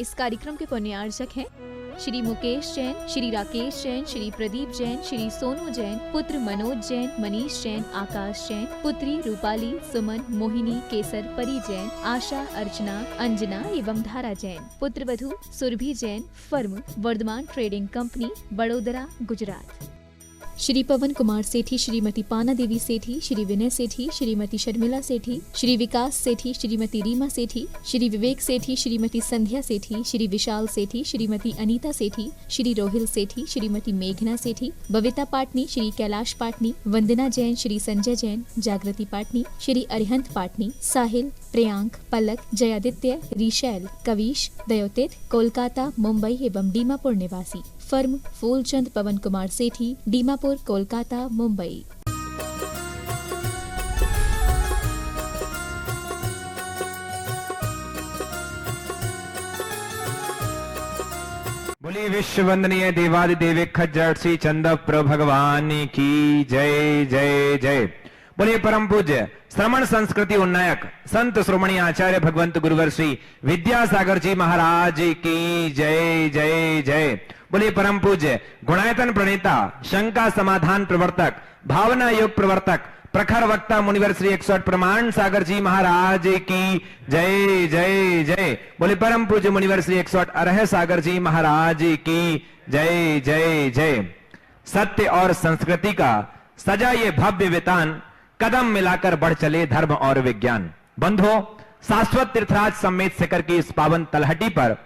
इस कार्यक्रम के पुण्यार्चक हैं श्री मुकेश जैन, श्री राकेश जैन, श्री प्रदीप जैन, श्री सोनू जैन, पुत्र मनोज जैन, मनीष जैन, आकाश जैन, पुत्री रूपाली, सुमन, मोहिनी, केसर, परी जैन, आशा, अर्चना, अंजना एवं धारा जैन, पुत्र वधू Surabhi Jain, firm Vardhaman trading company, Vadodara, Gujarat. Shri Pawan Kumar Sethi, Shrimati Pana Devi सेठी, श्री विनय सेठी, श्रीमती शर्मिला सेठी, श्री विकास सेठी, श्रीमती रीमा सेठी, श्री विवेक सेठी, श्रीमती संध्या सेठी, श्री विशाल सेठी, श्रीमती अनीता सेठी, श्री रोहिल सेठी, श्रीमती मेघना सेठी, बविता पाटनी, श्री कैलाश पाटनी, वंदना जैन, श्री संजय जैन, जागृति पाटनी, श्री अरिहंत पाटनी, साहिल, प्रियांक, पलक, जयादित्य, रिशैल, कविश, दयोतित, कोलकाता, मुंबई एवं दीमापुर निवासी। फर्म फूलचंद पवन कुमार सेठी, दीमापुर, कोलकाता, मुंबई। बोलिए विश्व वंदनीय देवादिदेव खज्जर श्री चंद्र भगवान की जय जय जय। बोलिए परम पूज्य श्रमण संस्कृति उन्नायक संत श्रोमणी आचार्य भगवंत गुरुवर श्री विद्यासागर जी महाराज की जय जय जय। बोलिए परम पूज्य गुणायतन प्रणेता, शंका समाधान प्रवर्तक, भावना योग प्रवर्तक, प्रखर वक्ता मुनिवर श्री 108 प्रमाण सागर जी महाराज की जय जय जय। बोले परम पूज्य मुनिवर श्री 108 अरह सागर जी महाराज की जय जय जय। सत्य और संस्कृति का सजा ये भव्य वितान, कदम मिलाकर बढ़ चले धर्म और विज्ञान। बंधो, शाश्वत तीर्थराज समेत शिखर की इस पावन तलहटी पर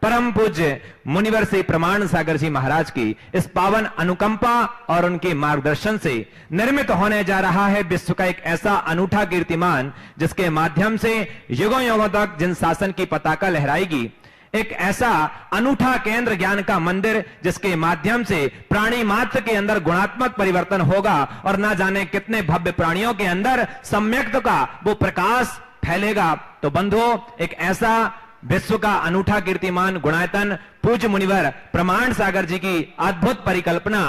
परम पूज्य मुनिवर से प्रमाण सागर जी महाराज की इस पावन अनुकंपा और उनके मार्गदर्शन से निर्मित होने जा रहा है विश्व का एक ऐसा अनूठा कीर्तिमान, जिसके माध्यम से युगों युगों तक जिन शासन की पताका लहराएगी। एक ऐसा अनूठा केंद्र ज्ञान का मंदिर, जिसके माध्यम से प्राणी मात्र के अंदर गुणात्मक परिवर्तन होगा और ना जाने कितने भव्य प्राणियों के अंदर सम्यक्त का वो प्रकाश फैलेगा। तो बंधुओं, एक ऐसा विश्व का अनूठा कीर्तिमान गुणायतन पूज्य मुनिवर प्रमाण सागर जी की अद्भुत परिकल्पना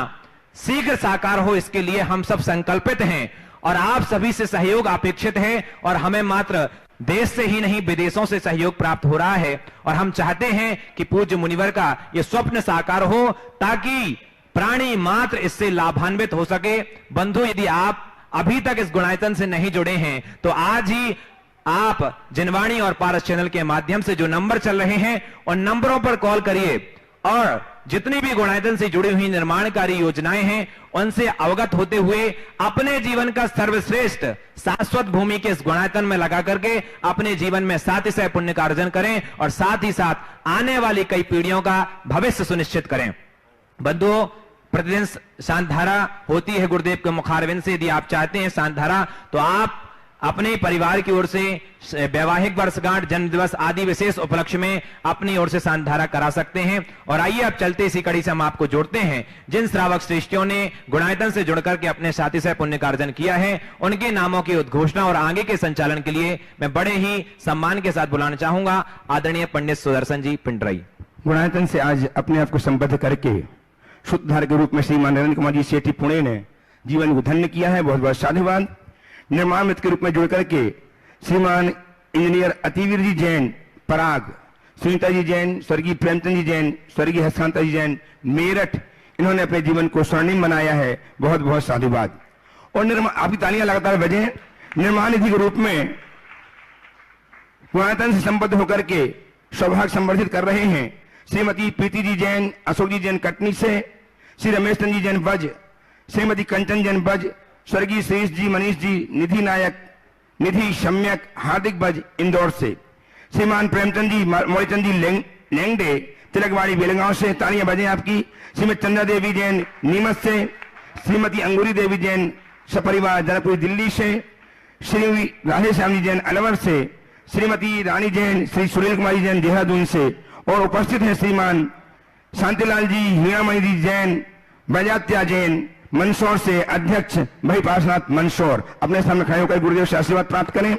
शीघ्र साकार हो, इसके लिए हम सब संकल्पित हैं और आप सभी से सहयोग अपेक्षित है। और हमें मात्र देश से ही नहीं, विदेशों से सहयोग प्राप्त हो रहा है और हम चाहते हैं कि पूज्य मुनिवर का यह स्वप्न साकार हो, ताकि प्राणी मात्र इससे लाभान्वित हो सके। बंधु, यदि आप अभी तक इस गुणायतन से नहीं जुड़े हैं तो आज ही आप जिनवाणी और पारस चैनल के माध्यम से जो नंबर चल रहे हैं उन नंबरों पर कॉल करिए और जितनी भी गुणायतन से जुड़ी हुई निर्माणकारी योजनाएं हैं उनसे अवगत होते हुए अपने जीवन का सर्वश्रेष्ठ शाश्वत भूमि के इस गुणायतन में लगा करके अपने जीवन में सातिशय पुण्य का अर्जन करें और साथ ही साथ आने वाली कई पीढ़ियों का भविष्य सुनिश्चित करें। बंधुओं, प्रतिदिन शांत धारा होती है गुरुदेव के मुखारविंद से। यदि आप चाहते हैं शांत धारा, तो आप अपने परिवार की ओर से वैवाहिक वर्षगांठ, जन्म दिवस आदि विशेष उपलक्ष्य में अपनी ओर से शांत धारा करा सकते हैं। और आइए अब चलते इसी कड़ी से हम आपको जोड़ते हैं जिन श्रावक श्रेष्ठियों ने गुणायतन से जुड़कर के अपने साथी से पुण्य का अर्जन किया है, उनके नामों की उद्घोषणा और आगे के संचालन के लिए मैं बड़े ही सम्मान के साथ बुलाना चाहूंगा आदरणीय पंडित सुदर्शन जी पिंडराई। गुणायतन से आज अपने आप को संबद्ध करके शुद्ध धार के रूप में श्रीमान नरेंद्र कुमार जी सेठी पुणे ने जीवन को धन्य किया है, बहुत बहुत साधुवाद। निर्माण मित्र के रूप में जुड़ करके श्रीमान इंजीनियर अतिवीर जी जैन पराग, सुनीता जी जैन, स्वर्गीय प्रेमचंद जी जैन, स्वर्गीय हस्तांता जी जैन मेरठ, इन्होंने अपने जीवन को स्वर्णिम बनाया है, बहुत बहुत साधुवाद। और आपकी तालियां लगातार बजें। निर्माण निधि के रूप में गुणायतन से संबद्ध होकर के सौभाग्य संवर्धित कर रहे हैं श्रीमती प्रीति जी जैन, अशोक जी जैन कटनी से, श्री रमेश चंद जी जैन बज, श्रीमती कंचन जैन बज, स्वर्गीय श्रेष जी, मनीष जी, निधि नायक, निधि सम्यक, हार्दिक बज इंदौर से, श्रीमान प्रेमचंद जी, मौलीचंद जी लेंगडे तिलकवाड़ी बेलगांव से, तालियां बजें आपकी। श्रीमती चंद्रा देवी जैन नीमच से, श्रीमती अंगूरी देवी जैन सपरिवार जनकपुर दिल्ली से, श्री राधे श्याम जी जैन अलवर से, श्रीमती रानी जैन, श्री सुनील कुमार जैन देहरादून से, और उपस्थित है श्रीमान शांतिलाल जी, हीरामणि जी जैन, बजात्या जैन मंदसौर से, अध्यक्ष भाई पार्शनाथ मंदसौर। अपने सामने खड़े होकर गुरुदेव से आशीर्वाद प्राप्त करें।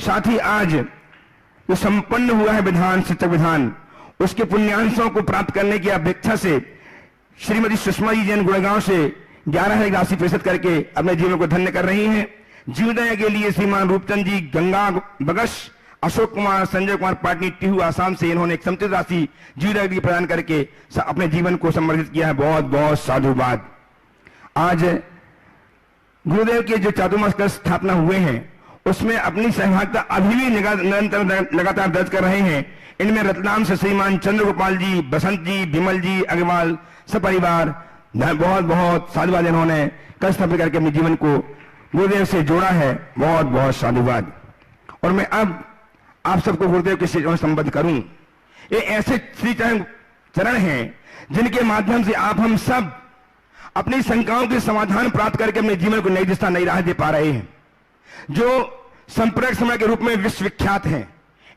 साथ ही आज जो संपन्न हुआ है विधान, शिक्षक विधान, उसके पुण्यांशों को प्राप्त करने की अपेक्षा से श्रीमती सुषमा जी जैन गुड़गांव से 11 राशि प्रतिशत करके अपने जीवन को धन्य कर रही हैं। जीवोदय के लिए श्रीमान रूपचंद जी गंगा बगस, अशोक कुमार संजय कुमार पाटनी टिहू आसाम से इन्होंने एक समुचित राशि जीवन डिग्री प्रदान करके अपने जीवन को समर्पित किया है। बहुत बहुत साधुवाद। आज गुरुदेव के जो चातुर्मास कलश स्थापना हुए हैं उसमें अपनी सहभागिता अभी भी निरंतर लगातार दर्ज कर रहे हैं। इनमें रतलाम से श्रीमान चंद्र गोपाल जी, बसंत जी, विमल जी अग्रवाल सपरिवार बहुत बहुत साधुवाद। इन्होंने कलश स्थापित करके अपने जीवन को गुरुदेव से जोड़ा है। बहुत बहुत साधुवाद। और मैं अब आप सबको गुरुदेव के चरणों में संबद्ध करूं। ये ऐसे श्री चरण हैं जिनके माध्यम से आप हम सब अपनी शंकाओं के समाधान प्राप्त करके अपने जीवन को नई दिशा नई राह दे पा रहे हैं, जो संपर्क समय के रूप में विश्वविख्यात हैं।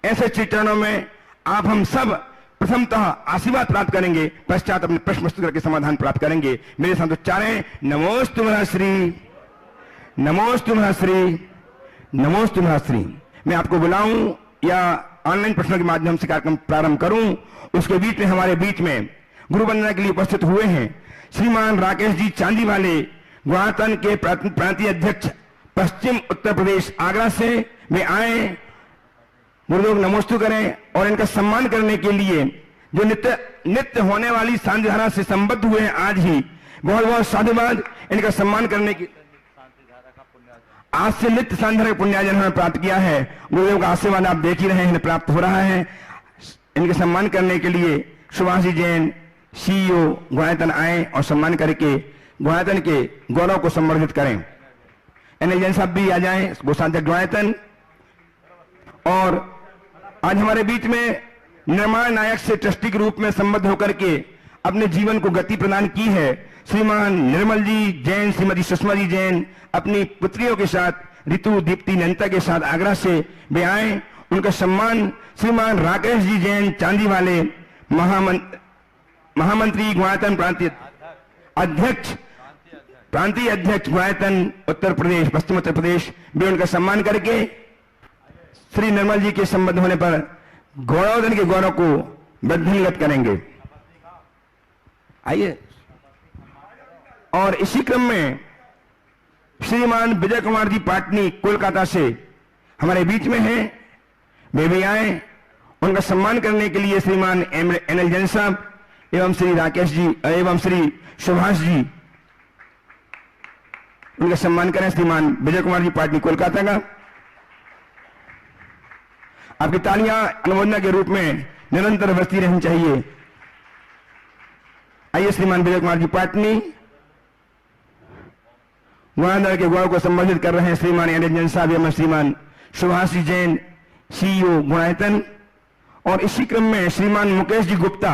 ऐसे श्री चरणों में आप हम सब प्रथमतः आशीर्वाद प्राप्त करेंगे, पश्चात अपने प्रश्न प्रस्तुत करके समाधान प्राप्त करेंगे। मेरे साथ उच्चारें नमोस्तु महश्री, नमोस्तु महश्री, नमोस्तु महश्री। मैं आपको बुलाऊं या ऑनलाइन प्रश्नों के माध्यम से कार्यक्रम प्रारंभ करूं, उसके बीच में हमारे बीच में गुरु वंदना के लिए उपस्थित हुए हैं श्रीमान राकेश जी चांदी वाले, गुवाहाटी के प्रांतीय अध्यक्ष पश्चिम उत्तर प्रदेश आगरा से। वे आए, गुरुदेव नमोस्तु करें और इनका सम्मान करने के लिए जो नित्य होने वाली शांति धारा से संबद्ध हुए हैं आज ही। बहुत बहुत साधुवाद। इनका सम्मान करने की आज से नित्य शांति धारा का पुण्यार्जन इन्होंने प्राप्त किया है। गुरुदेव का आशीर्वाद आप देख ही रहे हैं, इन्हें प्राप्त हो रहा है। इनके सम्मान करने के लिए सुभाष जी जैन सीईओ गुवाहाटी आए और सम्मान करके गुवाहाटी के गौरव को संवर्धित करें। एनएल जैन साहब भी आ जाएं, कोषाध्यक्ष गुवाहाटी। और आज हमारे बीच में निर्माण नायक से ट्रस्टी के रूप में संबद्ध होकर के अपने जीवन को गति प्रदान की है श्रीमान निर्मल जी जैन, श्रीमती सुषमा जी जैन अपनी पुत्रियों के साथ ऋतु दीप्ति नंता के साथ आगरा से वे आए। उनका सम्मान श्रीमान राकेश जी जैन चांदी वाले महामंत्री गुवाहाटी प्रांतीय अध्यक्ष गुवाहाटी उत्तर प्रदेश, पश्चिम उत्तर प्रदेश, वे उनका सम्मान करके श्री निर्मल जी के संबंध होने पर गौरवधन के गौरव को वृद्धिंगत करेंगे। आइए। और इसी क्रम में श्रीमान विजय कुमार जी पाटनी कोलकाता से हमारे बीच में हैं, वे भी आए। उनका सम्मान करने के लिए श्रीमान एनएल जैन साहब एवं श्री राकेश जी एवं श्री सुभाष जी, उनका सम्मान करें। श्रीमान विजय कुमार जी पाटनी कोलकाता का आपकी तालियां अनुमोदना के रूप में निरंतर बजती रहनी चाहिए। आइए श्रीमान विजय कुमार जी पाटनी गुवाहाटी के गौरव को संबोधित कर रहे हैं। श्रीमान एनएल जैन साहब एवं श्रीमान सुभाष जी जैन सीईओ गुवाहाटी। और इसी क्रम में श्रीमान मुकेश जी गुप्ता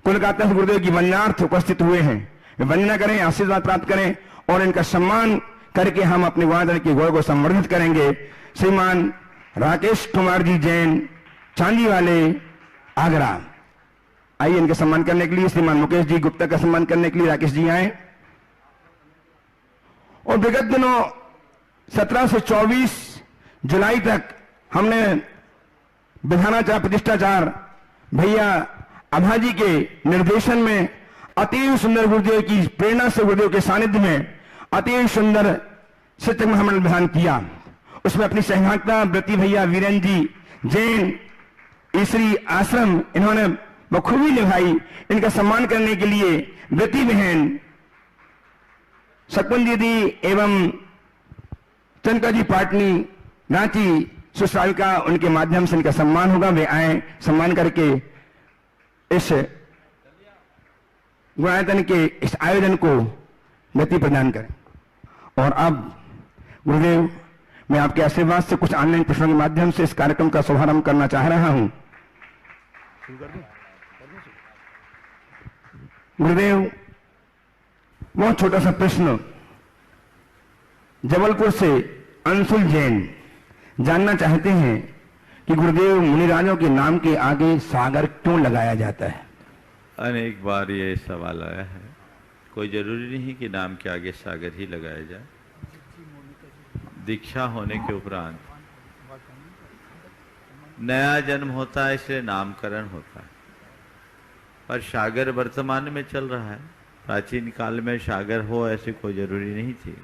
कोलकाता से गुरुदेव की वंदनार्थ उपस्थित हुए हैं। वे वंदना करें, आशीर्वाद प्राप्त करें और इनका सम्मान करके हम अपने गुवाहाटी के गौरव को संवर्धित करेंगे। श्रीमान राकेश कुमार जी जैन चांदी वाले आगरा, आइए इनका सम्मान करने के लिए। श्रीमान मुकेश जी गुप्ता का सम्मान करने के लिए राकेश जी आए। और विगत दिनों 17 से 24 जुलाई तक हमने विधानाचार प्रतिष्ठाचार भैया अभाजी के निर्देशन में अति सुंदर गुरुदेव की प्रेरणा से गुरुदेव के सानिध्य में अति सुंदर शिक्षक महामंडल विधान किया। उसमें अपनी सहभागिता व्रती भैया वीरेन जी जैन ईश्वरी आश्रम इन्होंने बखूबी निभाई। इनका सम्मान करने के लिए व्रती बहन सकवन दीदी एवं चंद्रिका जी पाटनी रांची सुश्राविका, उनके माध्यम से इनका सम्मान होगा। वे आए, सम्मान करके इस गुवाहाटी के इस आयोजन को गति प्रदान करें। और अब गुरुदेव, मैं आपके आशीर्वाद से कुछ ऑनलाइन प्रश्नों के माध्यम से इस कार्यक्रम का शुभारंभ करना चाह रहा हूं। गुरुदेव, बहुत छोटा सा प्रश्न। जबलपुर से अंशुल जैन जानना चाहते हैं कि गुरुदेव मुनिराजों के नाम के आगे सागर क्यों लगाया जाता है? अनेक बार ये सवाल आया है। कोई जरूरी नहीं कि नाम के आगे सागर ही लगाया जाए। दीक्षा होने के उपरांत नया जन्म होता है, इसलिए नामकरण होता है। पर सागर वर्तमान में चल रहा है। प्राचीन काल में सागर हो ऐसी कोई जरूरी नहीं थी।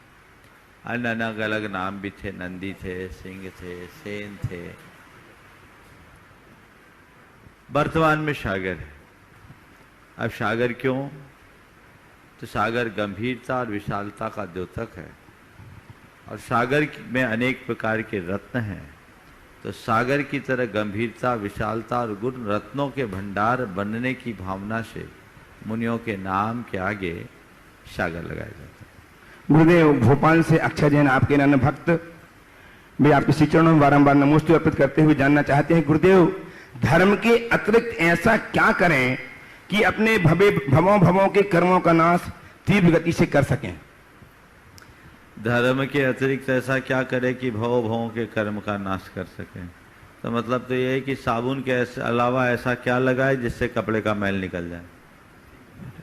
अलग अलग नाम भी थे, नंदी थे, सिंह थे, सेन थे, वर्तमान में सागर है। अब सागर क्यों? तो सागर गंभीरता और विशालता का द्योतक है और सागर में अनेक प्रकार के रत्न हैं। तो सागर की तरह गंभीरता, विशालता और गुण रत्नों के भंडार बनने की भावना से मुनियों के नाम के आगे सागर लगाया जाता है। गुरुदेव, भोपाल से अक्षय जैन आपके नन्हे भक्त वे आपके श्री चरणों में बारंबार नमोस्तु अर्पित करते हुए जानना चाहते हैं, गुरुदेव धर्म के अतिरिक्त ऐसा क्या करें कि अपने भवों के कर्मों का नाश तीव्र गति से कर सकें? धर्म के अतिरिक्त ऐसा क्या करे कि भवों के कर्म का नाश कर सके? तो मतलब तो ये है कि साबुन के अलावा ऐसा क्या लगाए जिससे कपड़े का मैल निकल जाए?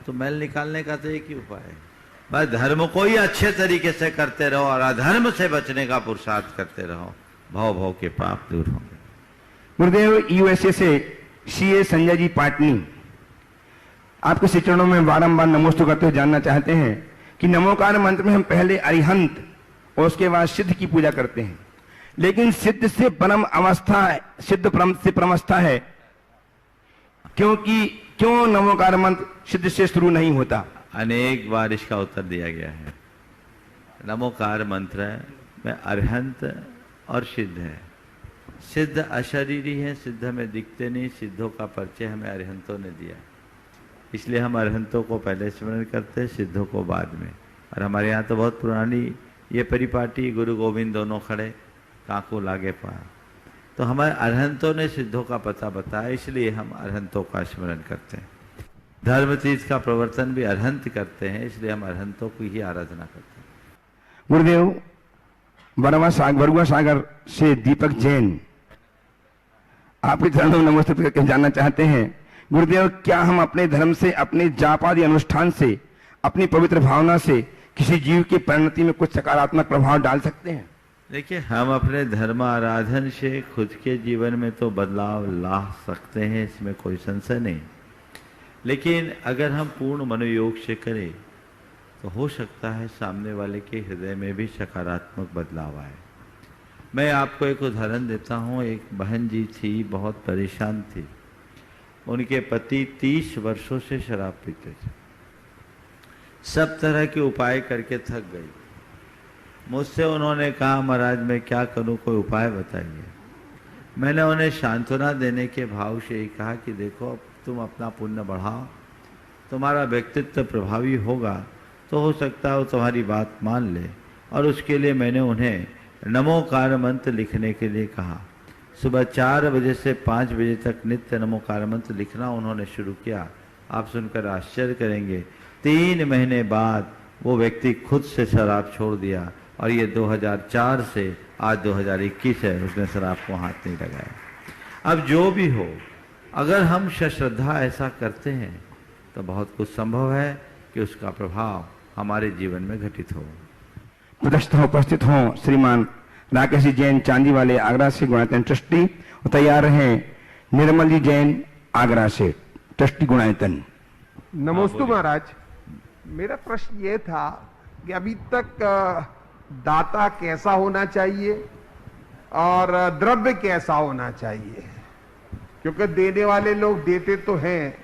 तो मैल निकालने का तो एक ही उपाय है, बस धर्म को ही अच्छे तरीके से करते रहो और अधर्म से बचने का पुरुषार्थ करते रहो, भव के पाप दूर होंगे। गुरुदेव, यूएसए से सीए संजय जी पाटनी आपके श्री चरणों में बारंबार नमोस्तु करते हुए जानना चाहते हैं कि नमोकार मंत्र में हम पहले अरिहंत और उसके बाद सिद्ध की पूजा करते हैं, लेकिन सिद्ध से परम अवस्था है, सिद्ध परम से परमवस्था है, क्यों नमोकार मंत्र सिद्ध से शुरू नहीं होता? अनेक बार इसका उत्तर दिया गया है। नमोकार मंत्र में अरिहंत और सिद्ध है। सिद्ध अशरीरी है, सिद्ध में दिखते नहीं, सिद्धों का परिचय हमें अरिहंतों ने दिया, इसलिए हम अरिहंतों को पहले स्मरण करते हैं, सिद्धों को बाद में। और हमारे यहाँ तो बहुत पुरानी ये परिपाटी गुरु गोविंद दोनों खड़े कांकू लागे पाया, तो हमारे अरिहंतों ने सिद्धों का पता बताया, इसलिए हम अरिहंतों का स्मरण करते हैं। धर्म तीर्थ का प्रवर्तन भी अरिहंत करते हैं, इसलिए हम अरिहंतों की ही आराधना करते हैं। गुरुदेव, बरुआ सागर से दीपक जैन आपके चरणों में नमस्ते करके जानना चाहते हैं, गुरुदेव क्या हम अपने धर्म से, अपने जाप आदि अनुष्ठान से, अपनी पवित्र भावना से किसी जीव की परिणति में कुछ सकारात्मक प्रभाव डाल सकते हैं? देखिए, हम अपने धर्म आराधन से खुद के जीवन में तो बदलाव ला सकते हैं, इसमें कोई संशय नहीं, लेकिन अगर हम पूर्ण मनोयोग से करें तो हो सकता है सामने वाले के हृदय में भी सकारात्मक बदलाव आए। मैं आपको एक उदाहरण देता हूँ। एक बहन जी थी, बहुत परेशान थी। उनके पति 30 वर्षों से शराब पीते थे, सब तरह के उपाय करके थक गई। मुझसे उन्होंने कहा, महाराज मैं क्या करूं, कोई उपाय बताइए। मैंने उन्हें सांत्वना देने के भाव से ही कहा कि देखो, तुम अपना पुण्य बढ़ाओ, तुम्हारा व्यक्तित्व प्रभावी होगा तो हो सकता है वो तुम्हारी बात मान ले। और उसके लिए मैंने उन्हें नमोकार मंत्र लिखने के लिए कहा। सुबह 4 बजे से 5 बजे तक नित्य नमोकार मंत्र लिखना उन्होंने शुरू किया। आप सुनकर आश्चर्य करेंगे, 3 महीने बाद वो व्यक्ति खुद से शराब छोड़ दिया, और ये 2004 से आज 2021 है, उसने शराब को हाथ नहीं लगाया। अब जो भी हो, अगर हम श्रद्धा ऐसा करते हैं तो बहुत कुछ संभव है कि उसका प्रभाव हमारे जीवन में घटित हो। उपस्थित हो श्रीमान राकेश जी जैन चांदी वाले आगरा से गुणायतन ट्रस्टी, और तैयार हैं निर्मल जी जैन आगरा से ट्रस्टी गुणायतन। नमस्ते महाराज, मेरा प्रश्न ये था कि अभी तक दाता कैसा होना चाहिए और द्रव्य कैसा होना चाहिए, क्योंकि देने वाले लोग देते तो हैं,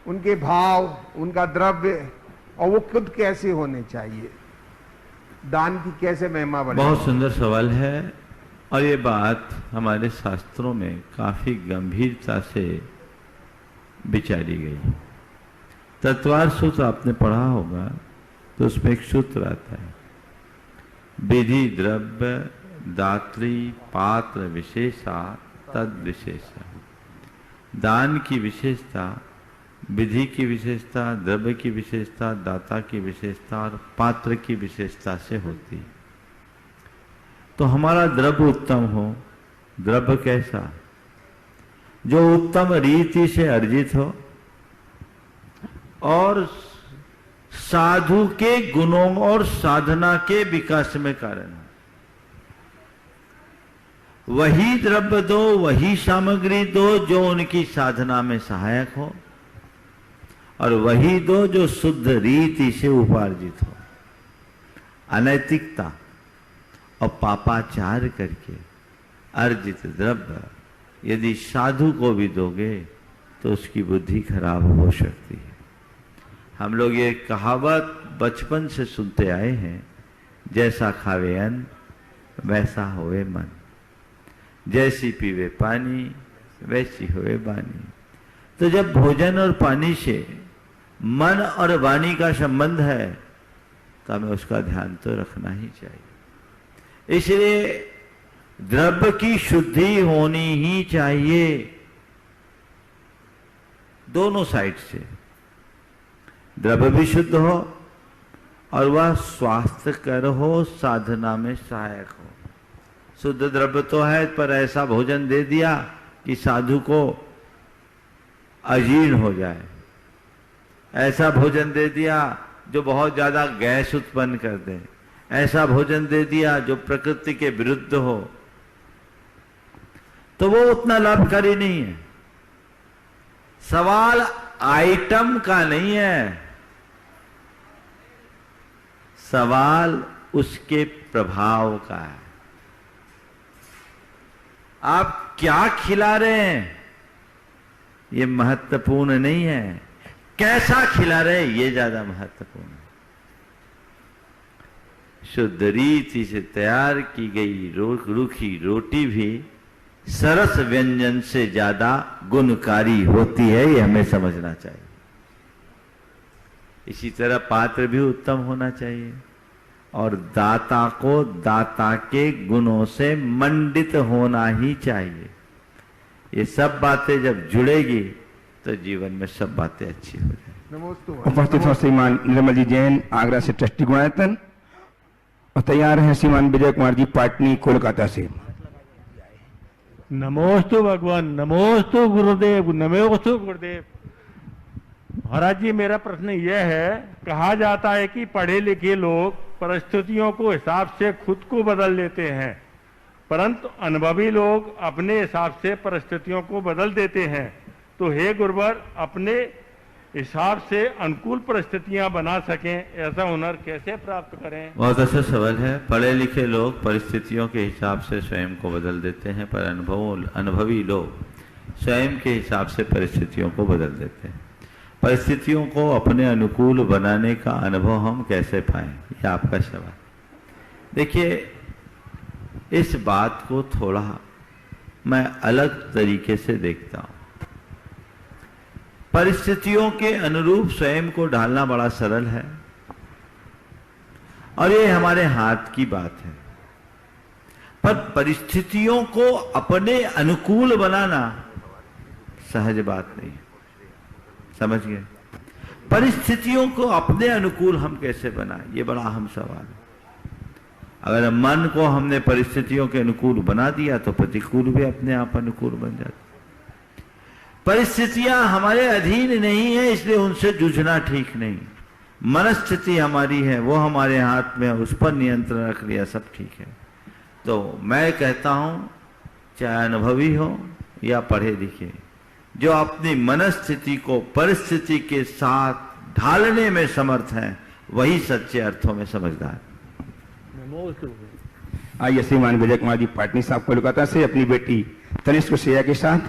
उनके भाव, उनका द्रव्य और वो खुद कैसे होने चाहिए, दान की कैसे महिमा बढ़े? बहुत सुंदर सवाल है, और ये बात हमारे शास्त्रों में काफी गंभीरता से विचारी गई। तत्वार सूत्र आपने पढ़ा होगा, तो उसमें एक सूत्र आता है, विधि द्रव्य दात्री पात्र विशेषा तद विशेषा। दान की विशेषता, विधि की विशेषता, द्रव्य की विशेषता, दाता की विशेषता और पात्र की विशेषता से होती है। तो हमारा द्रव्य उत्तम हो। द्रव्य कैसा? जो उत्तम रीति से अर्जित हो और साधु के गुणों और साधना के विकास में कारण है। वही द्रव्य दो, वही सामग्री दो जो उनकी साधना में सहायक हो, और वही दो जो शुद्ध रीति से उपार्जित हो। अनैतिकता और पापाचार करके अर्जित द्रव्य यदि साधु को भी दोगे तो उसकी बुद्धि खराब हो सकती है। हम लोग ये कहावत बचपन से सुनते आए हैं, जैसा खावे अन्न वैसा होवे मन, जैसी पीवे पानी वैसी होवे वाणी। तो जब भोजन और पानी से मन और वाणी का संबंध है तो हमें उसका ध्यान तो रखना ही चाहिए। इसलिए द्रव्य की शुद्धि होनी ही चाहिए, दोनों साइड से। द्रव्य भी शुद्ध हो और वह स्वास्थ्यकर हो, साधना में सहायक हो। शुद्ध द्रव्य तो है, पर ऐसा भोजन दे दिया कि साधु को अजीर्ण हो जाए, ऐसा भोजन दे दिया जो बहुत ज्यादा गैस उत्पन्न कर दे, ऐसा भोजन दे दिया जो प्रकृति के विरुद्ध हो, तो वो उतना लाभकारी नहीं है। सवाल आइटम का नहीं है, सवाल उसके प्रभाव का है। आप क्या खिला रहे हैं ये महत्वपूर्ण नहीं है, कैसा खिला रहे ये ज्यादा महत्वपूर्ण है। शुद्ध रीति से तैयार की गई रूखी रोटी भी सरस व्यंजन से ज्यादा गुणकारी होती है, ये हमें समझना चाहिए। इसी तरह पात्र भी उत्तम होना चाहिए और दाता को दाता के गुणों से मंडित होना ही चाहिए। ये सब बातें जब जुड़ेगी तो जीवन में सब बातें अच्छी हो जाएंगी। उपस्थित हो श्रीमान निर्मल जी जैन, आगरा से ट्रस्टी गुणायतन, और तैयार हैं श्रीमान विजय कुमार जी पाटनी, कोलकाता से। नमोस्तु भगवान, नमोस्तु गुरुदेव, नमोस्तु गुरुदेव। महाराज जी, मेरा प्रश्न यह है, कहा जाता है कि पढ़े लिखे लोग परिस्थितियों को हिसाब से खुद को बदल लेते हैं, परंतु अनुभवी लोग अपने हिसाब से परिस्थितियों को बदल देते हैं। तो हे गुरुवर, अपने हिसाब से अनुकूल परिस्थितियां बना सकें, ऐसा हुनर कैसे प्राप्त करें? बहुत अच्छा सवाल है। पढ़े लिखे लोग परिस्थितियों के हिसाब से स्वयं को बदल देते हैं, पर अनुभवी लोग स्वयं के हिसाब से परिस्थितियों को बदल देते हैं। परिस्थितियों को अपने अनुकूल बनाने का अनुभव हम कैसे पाएं, ये आपका सवाल। देखिए, इस बात को थोड़ा मैं अलग तरीके से देखता हूं। परिस्थितियों के अनुरूप स्वयं को ढालना बड़ा सरल है और ये हमारे हाथ की बात है, पर परिस्थितियों को अपने अनुकूल बनाना सहज बात नहीं है। समझ गए? परिस्थितियों को अपने अनुकूल हम कैसे बनाएं, ये बड़ा अहम सवाल है। अगर मन को हमने परिस्थितियों के अनुकूल बना दिया तो प्रतिकूल भी अपने आप अनुकूल बन जाते। परिस्थितियां हमारे अधीन नहीं है, इसलिए उनसे जूझना ठीक नहीं। मनस्थिति हमारी है, वो हमारे हाथ में है, उस पर नियंत्रण रख लिया, सब ठीक है। तो मैं कहता हूं, चाहे अनुभवी हो या पढ़े लिखे, जो अपनी मनस्थिति को परिस्थिति के साथ ढालने में समर्थ हैं, वही सच्चे अर्थों में समझदार। आइए श्रीमान विजय कुमार जी पाटनी साहब कोलकाता से अपनी बेटी तनिष्क श्रेया के साथ,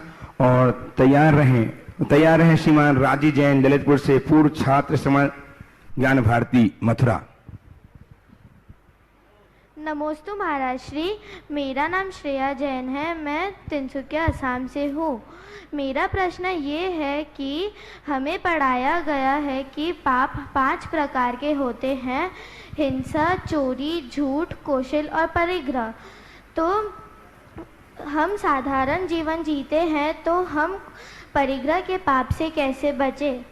और तैयार रहें श्रीमान राजी जैन ललितपुर से, पूर्व छात्र समाज ज्ञान भारती मथुरा। नमोस्तु महाराज श्री, मेरा नाम श्रेया जैन है, मैं तिनसुकिया असम से हूँ। मेरा प्रश्न ये है कि हमें पढ़ाया गया है कि पाप 5 प्रकार के होते हैं, हिंसा, चोरी, झूठ, कौशल और परिग्रह। तो हम साधारण जीवन जीते हैं, तो हम परिग्रह के पाप से कैसे बचें?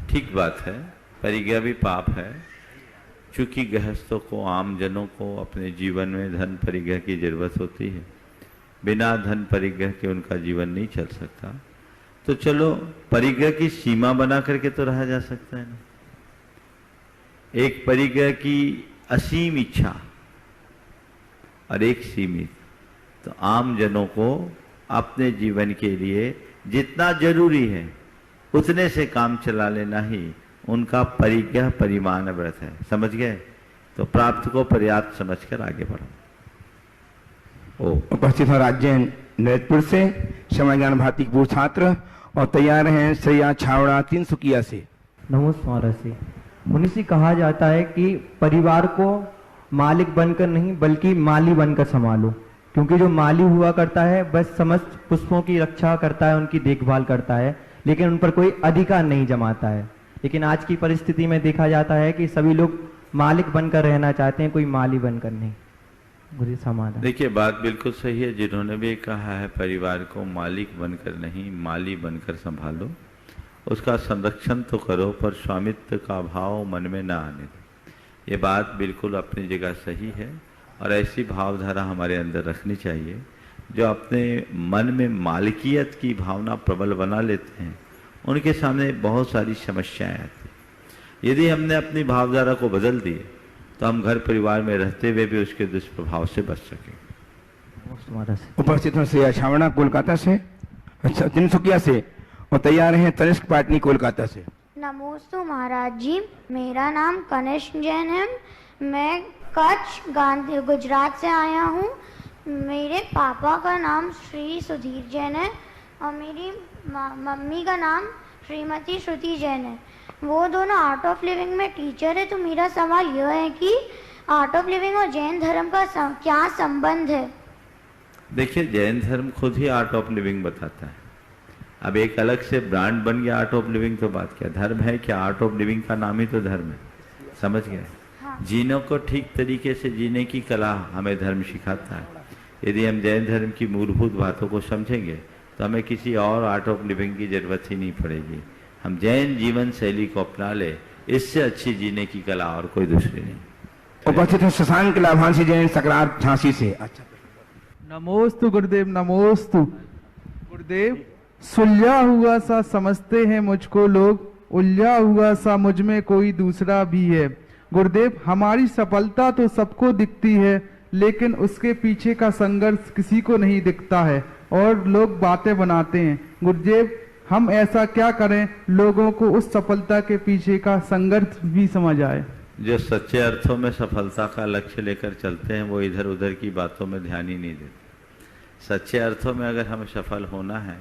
ठीक बात है, परिग्रह भी पाप है। चूंकि गृहस्थों को, आम जनों को अपने जीवन में धन परिग्रह की जरूरत होती है, बिना धन परिग्रह के उनका जीवन नहीं चल सकता। तो चलो परिग्रह की सीमा बना करके तो रहा जा सकता है ना। एक परिग्रह की असीम इच्छा और एक सीमित। तो आम जनों को अपने जीवन के लिए जितना जरूरी है उतने से काम चला लेना ही उनका परिग्रह परिमाण व्रत है। समझ गए? तो प्राप्त को पर्याप्त समझकर आगे बढ़ो। उपस्थित हो राज जैन नरेतपुर से, श्रवण ज्ञान भारती के पूर्व छात्र, और तैयार हैं श्रेया छावड़ा तिनसुकिया से। नमोस्तु महाराज जी। मुनि जी, कहा जाता है कि परिवार को मालिक बनकर नहीं बल्कि माली बनकर संभालो, क्योंकि जो माली हुआ करता है बस समस्त पुष्पों की रक्षा करता है, उनकी देखभाल करता है, लेकिन उन पर कोई अधिकार नहीं जमाता है। लेकिन आज की परिस्थिति में देखा जाता है कि सभी लोग मालिक बनकर रहना चाहते हैं, कोई माली बनकर नहीं। गुरु समाधान। देखिए, बात बिल्कुल सही है। जिन्होंने भी कहा है परिवार को मालिक बनकर नहीं माली बनकर संभालो, उसका संरक्षण तो करो पर स्वामित्व का भाव मन में ना आने दो। ये बात बिल्कुल अपनी जगह सही है और ऐसी भावधारा हमारे अंदर रखनी चाहिए। जो अपने मन में मालिकियत की भावना प्रबल बना लेते हैं, उनके सामने बहुत सारी समस्याएं आती हैं। यदि हमने अपनी भावधारा को बदल दिए तो हम घर परिवार में रहते हुए भी उसके दुष्प्रभाव से बच सकेंगे। उपस्थित हैं श्रेया छावड़ा कोलकाता से, अच्छा तिनसुकिया से, और तैयार हैं तनिष्क पाटनी कोलकाता से। नमोस्तु महाराज जी, मेरा नाम कनिष्क जैन है। मैं कच्छ गांधी गुजरात से आया हूँ। मेरे पापा का नाम श्री सुधीर जैन है और मेरी मम्मी का नाम श्रीमती श्रुति जैन है। वो दोनों आर्ट ऑफ लिविंग में टीचर है। तो मेरा सवाल यह है कि आर्ट ऑफ लिविंग और जैन धर्म का क्या संबंध है? देखिए, जैन धर्म खुद ही आर्ट ऑफ लिविंग बताता है। अब एक अलग से ब्रांड बन गया आर्ट ऑफ लिविंग, तो बात क्या, धर्म है क्या? आर्ट ऑफ लिविंग का नाम ही तो धर्म है। समझ गए? हाँ। जीनों को ठीक तरीके से जीने की कला हमें धर्म सिखाता है। यदि हम जैन धर्म की मूलभूत बातों को समझेंगे तो हमें किसी और आर्ट ऑफ लिविंग की जरूरत ही नहीं पड़ेगी। हम जैन जीवन शैली को अपना ले, इससे अच्छी जीने की कला और कोई दूसरी नहीं। उपस्थित हैं शशांक लाभांशी जैन सकरार झांसी से। अच्छा, नमोस्तु गुरुदेव। नमोस्तु गुरुदेव। सुलझा हुआ सा समझते हैं मुझको लोग, उलझा हुआ सा मुझ में कोई दूसरा भी है। गुरुदेव, हमारी सफलता तो सबको दिखती है, लेकिन उसके पीछे का संघर्ष किसी को नहीं दिखता है और लोग बातें बनाते हैं। गुरुदेव, हम ऐसा क्या करें लोगों को उस सफलता के पीछे का संघर्ष भी समझ आए? जो सच्चे अर्थों में सफलता का लक्ष्य लेकर चलते हैं वो इधर उधर की बातों में ध्यान ही नहीं देते। सच्चे अर्थों में अगर हमें सफल होना है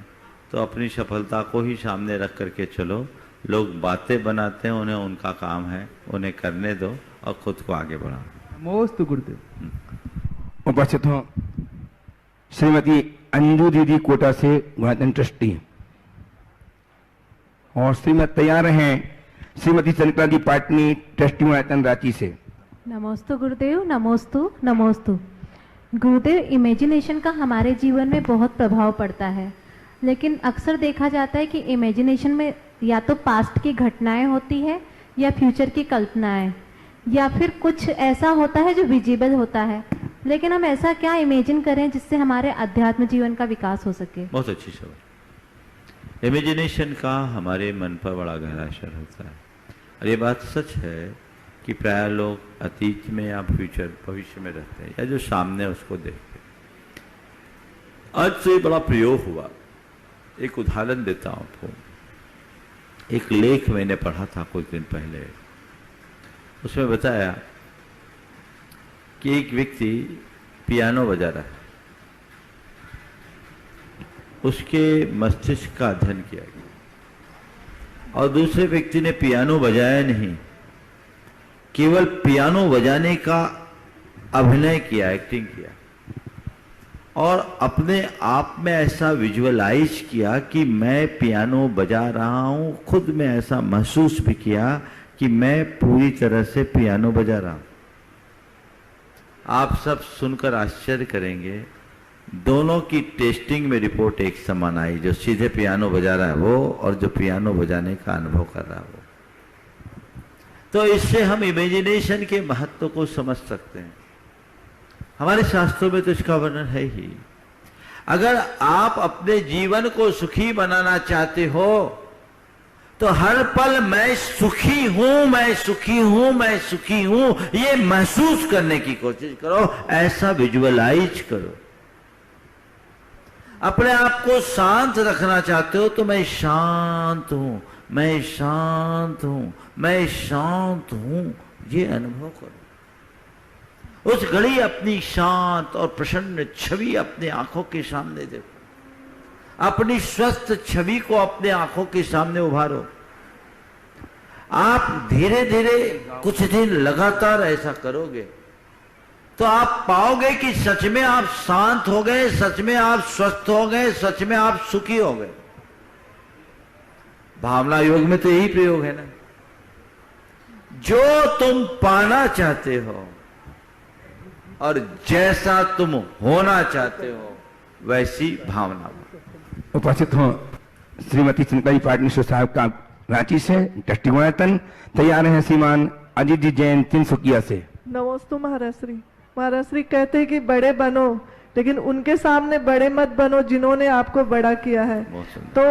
तो अपनी सफलता को ही सामने रख करके चलो। लोग बातें बनाते हैं, उन्हें उनका काम है, उन्हें करने दो और खुद को आगे बढ़ाओ। नमोस्तु गुरुदेव। उपस्थित हो श्रीमती अंजू दीदी कोटा से गुणायतन ट्रस्टी, और श्रीमती तैयार हैं श्रीमती चंद्रिका दी पाटनी ट्रस्टी गुणायतन रांची से। नमोस्तु गुरुदेव। नमोस्तु नमोस्तु गुरुदेव। इमेजिनेशन का हमारे जीवन में बहुत प्रभाव पड़ता है, लेकिन अक्सर देखा जाता है कि इमेजिनेशन में या तो पास्ट की घटनाएं होती है या फ्यूचर की कल्पनाएं, या फिर कुछ ऐसा होता है जो विजिबल होता है। लेकिन हम ऐसा क्या इमेजिन करें जिससे हमारे अध्यात्म जीवन का विकास हो सके? बहुत अच्छी सवाल। इमेजिनेशन का हमारे मन पर बड़ा गहरा असर होता है और ये बात सच है कि प्राय लोग अतीत में या फ्यूचर भविष्य में रहते हैं या जो सामने उसको देखते हैं। आज से बड़ा प्रयोग हुआ। एक उदाहरण देता हूं आपको। एक लेख मैंने पढ़ा था कुछ दिन पहले, उसमें बताया कि एक व्यक्ति पियानो बजा रहा है। उसके मस्तिष्क का अध्ययन किया गया और दूसरे व्यक्ति ने पियानो बजाया नहीं, केवल पियानो बजाने का अभिनय किया, एक्टिंग किया और अपने आप में ऐसा विजुअलाइज किया कि मैं पियानो बजा रहा हूं। खुद में ऐसा महसूस भी किया कि मैं पूरी तरह से पियानो बजा रहा हूं। आप सब सुनकर आश्चर्य करेंगे, दोनों की टेस्टिंग में रिपोर्ट एक समान आई। जो सीधे पियानो बजा रहा है वो और जो पियानो बजाने का अनुभव कर रहा है वो। तो इससे हम इमेजिनेशन के महत्व को समझ सकते हैं। हमारे शास्त्रों में तो इसका वर्णन है ही। अगर आप अपने जीवन को सुखी बनाना चाहते हो तो हर पल मैं सुखी हूं, मैं सुखी हूं, मैं सुखी हूं, ये महसूस करने की कोशिश करो, ऐसा विजुअलाइज करो। अपने आप को शांत रखना चाहते हो तो मैं शांत हूं, मैं शांत हूं, मैं शांत हूं, ये अनुभव करो। उस घड़ी अपनी शांत और प्रसन्न छवि अपने आंखों के सामने देखो, अपनी स्वस्थ छवि को अपने आंखों के सामने उभारो। आप धीरे धीरे कुछ दिन लगातार ऐसा करोगे तो आप पाओगे कि सच में आप शांत हो गए, सच में आप स्वस्थ हो गए, सच में आप सुखी हो गए। भावना योग में तो यही प्रयोग है ना, जो तुम पाना चाहते हो और जैसा तुम होना चाहते हो वैसी भावना। उपस्थित हो श्रीमती चिंताई पाटनेश्वर साहब का रांची से ट्रस्टी गुणायतन, तैयार हैं श्रीमान अजीत जी जैन तिनसुकिया से। नमोस्तु महाराज श्री। महाराज श्री कहते हैं कि बड़े बनो, लेकिन उनके सामने बड़े मत बनो जिन्होंने आपको बड़ा किया है, तो